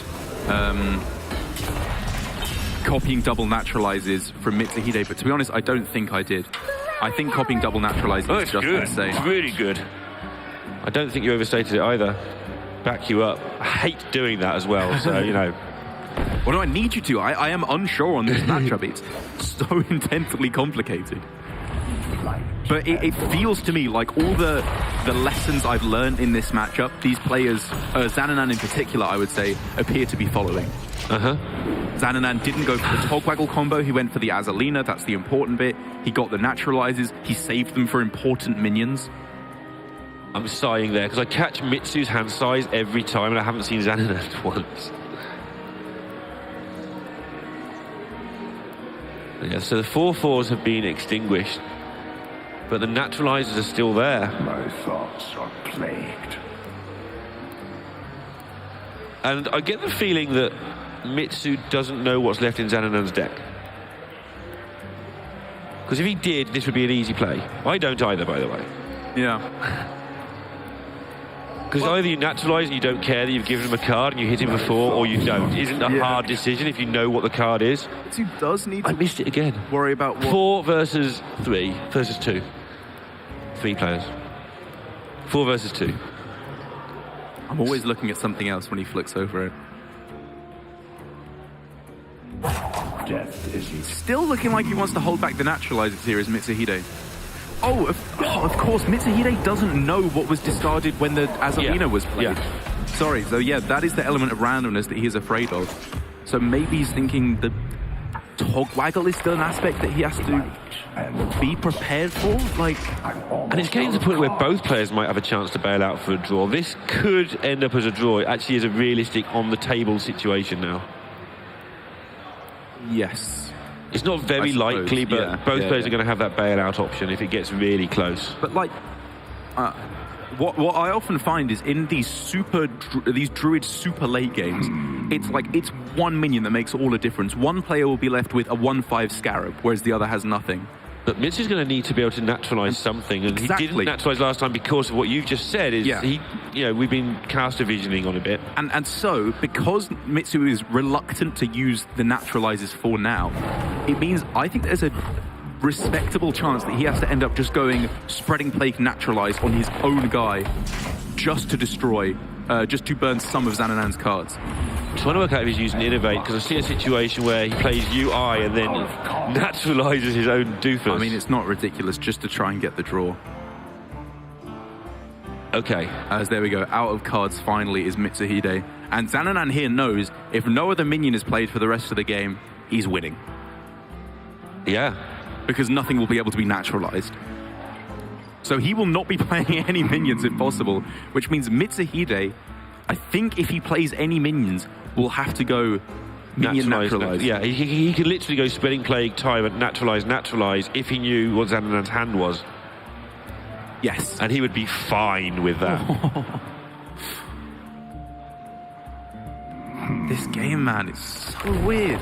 Speaker 2: copying double naturalizes from Mitsuhide, but to be honest, I don't think I did. I think copying double naturalizes is just insane.
Speaker 1: It's really good. I don't think you overstated it either. Back you up. I hate doing that as well, so, you know.
Speaker 2: Well, no, I need you to. I am unsure on this matchup. It's so intensely complicated. But it feels to me like all the lessons I've learned in this matchup, these players, Zananan in particular, I would say, appear to be following. Zananan didn't go for the Togwaggle combo. He went for the Azalina. That's the important bit. He got the naturalizes. He saved them for important minions.
Speaker 1: I'm sighing there, because I catch Mitsu's hand size every time, and I haven't seen Zananan once. Yeah, so the 4/4s have been extinguished. But the naturalizers are still there.
Speaker 3: My thoughts are plagued.
Speaker 1: And I get the feeling that Mitsu doesn't know what's left in Zananan's deck. Because if he did, this would be an easy play. I don't either, by the way.
Speaker 2: Yeah.
Speaker 1: Because either you naturalise and you don't care that you've given him a card and you hit him for 4, or you don't. It isn't a hard decision if you know what the card is.
Speaker 2: Mitsu does need
Speaker 1: I
Speaker 2: to
Speaker 1: missed it again.
Speaker 2: worry about what...
Speaker 1: 4 versus 3 versus 2. 3 players. 4 versus 2.
Speaker 2: I'm always looking at something else when he flicks over it.
Speaker 3: Death isn't.
Speaker 2: Still looking like he wants to hold back the naturalizers here is Mitsuhide. Oh, of course, Mitsuhide doesn't know what was discarded when the Azalina was played.
Speaker 1: Yeah.
Speaker 2: Sorry, so yeah, that is the element of randomness that he is afraid of. So maybe he's thinking the Togwaggle is still an aspect that he has to be prepared for? Like,
Speaker 1: And it's getting to the point where both players might have a chance to bail out for a draw. This could end up as a draw. It actually is a realistic on-the-table situation now.
Speaker 2: yes.
Speaker 1: It's not very likely, but both players are going to have that bailout option if it gets really close.
Speaker 2: But like, what I often find is in these these Druid super late games, it's like it's one minion that makes all the difference. One player will be left with a 1/5 Scarab, whereas the other has nothing.
Speaker 1: But Mitsu's going to need to be able to naturalise something, and he didn't naturalise last time because of what you've just said. Is he? You know, we've been caster visioning on a bit,
Speaker 2: and so because Mitsu is reluctant to use the naturalizers for now, it means I think there's a respectable chance that he has to end up just going spreading plague naturalize on his own guy, just to destroy, just to burn some of Zananan's cards.
Speaker 1: I'm trying to work out if he's using Innovate, because I see a situation where he plays UI and then naturalises his own doofus.
Speaker 2: I mean, it's not ridiculous just to try and get the draw.
Speaker 1: Okay.
Speaker 2: As there we go, out of cards finally is Mitsuhide. And Zananan here knows if no other minion is played for the rest of the game, he's winning.
Speaker 1: Yeah.
Speaker 2: Because nothing will be able to be naturalized. So he will not be playing any minions if possible, which means Mitsuhide, I think if he plays any minions, will have to go minion naturalized.
Speaker 1: Yeah, he could literally go Spreading Plague, Tyrant, naturalize if he knew what Zananan's hand was.
Speaker 2: Yes.
Speaker 1: And he would be fine with that.
Speaker 2: This game, man, is so weird.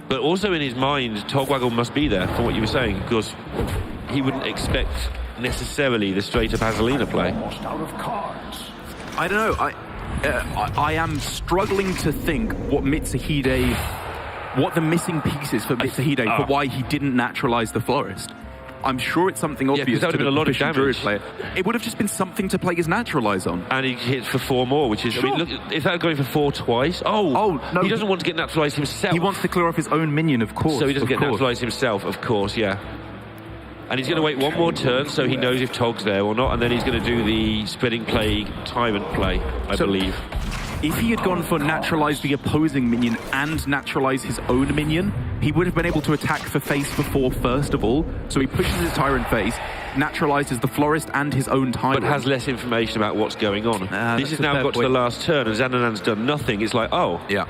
Speaker 1: But also in his mind, Togwaggle must be there, from what you were saying, because he wouldn't expect necessarily the straight-up Azalina play.
Speaker 3: Almost out of cards.
Speaker 2: I don't know. I am struggling to think what Mitsuhide, what the missing piece is for Mitsuhide for why he didn't naturalize the Florist. I'm sure it's something obvious
Speaker 1: that
Speaker 2: to
Speaker 1: would have
Speaker 2: the
Speaker 1: been a lot of
Speaker 2: proficient
Speaker 1: damage.
Speaker 2: Druid player. It would have just been something to play his naturalize on.
Speaker 1: And he hits for 4 more, which is...
Speaker 2: Sure.
Speaker 1: I mean, look, is that going for 4 twice? Oh,
Speaker 2: no.
Speaker 1: He doesn't want to get naturalized himself.
Speaker 2: He wants to clear off his own minion, of course.
Speaker 1: So he doesn't get naturalized himself, of course, yeah. And he's going to wait 1 more turn so he knows if Tog's there or not, and then he's going to do the Spreading Plague Tyrant play, I believe.
Speaker 2: If he had gone for naturalize the opposing minion and naturalize his own minion, he would have been able to attack for face for 4 first of all. So he pushes his Tyrant face, naturalizes the Florist and his own Tyrant.
Speaker 1: But has less information about what's going on. This has now got to the last turn, and Zananan's done nothing. It's like, oh,
Speaker 2: yeah.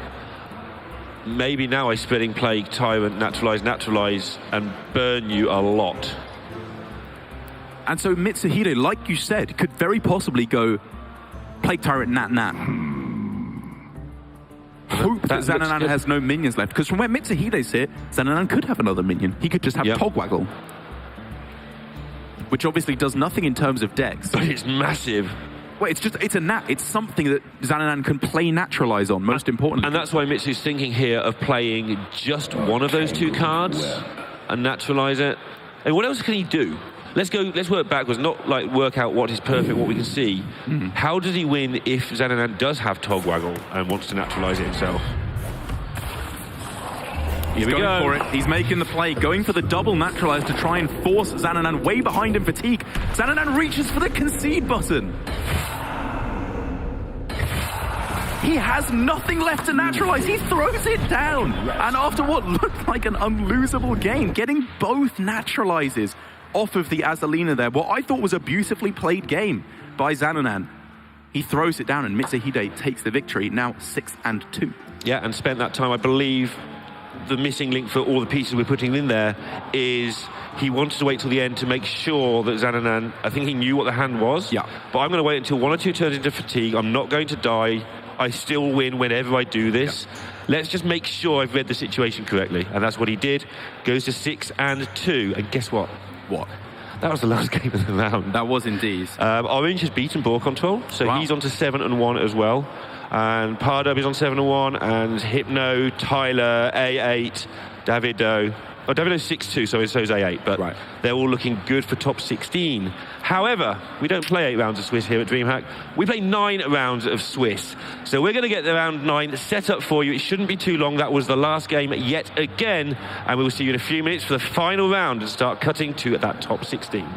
Speaker 1: Maybe now I Spreading Plague, Tyrant, naturalize, and burn you a lot.
Speaker 2: And so Mitsuhide, like you said, could very possibly go Plague Tyrant, nat. Hope that Zananan has no minions left. Because from where Mitsuhide's here, Zananan could have another minion. He could just have Togwaggle. Which obviously does nothing in terms of decks.
Speaker 1: But it's massive.
Speaker 2: Well, it's a nat. It's something that Zananan can play naturalize on, most importantly.
Speaker 1: And that's why Mitsu's thinking here of playing just one of those 2 cards and naturalize it. And what else can he do? Let's work backwards, not like work out what is perfect, what we can see. How does he win if Zananan does have Togwaggle and wants to naturalize it himself?
Speaker 2: He's going for it. He's making the play, going for the double naturalize to try and force Zananan way behind in fatigue. Zananan reaches for the concede button. He has nothing left to naturalize. He throws it down. And after what looked like an unlosable game, getting both naturalizes off of the Azalina there, what I thought was a beautifully played game by Zananan. He throws it down and Mitsuhide takes the victory, now 6-2.
Speaker 1: Yeah, and spent that time, I believe, the missing link for all the pieces we're putting in there is he wanted to wait till the end to make sure that Zananananan, I think he knew what the hand was.
Speaker 2: Yeah.
Speaker 1: But I'm going to wait until 1 or 2 turns into fatigue. I'm not going to die. I still win whenever I do this. Yeah. Let's just make sure I've read the situation correctly. And that's what he did. Goes to 6 and 2. And guess what?
Speaker 2: What?
Speaker 1: That was the last game of the round.
Speaker 2: That was indeed.
Speaker 1: Orange has beaten ball control, so he's on to 7 and 1 as well. And Pardub is on 7 and 1, and Hypno, Tyler, A8, Davido. Oh, Davido's 6-2, so is A8, but they're all looking good for top 16. However, we don't play 8 rounds of Swiss here at DreamHack. We play 9 rounds of Swiss. So we're going to get the round 9 set up for you. It shouldn't be too long. That was the last game yet again. And we will see you in a few minutes for the final round and start cutting to that top 16.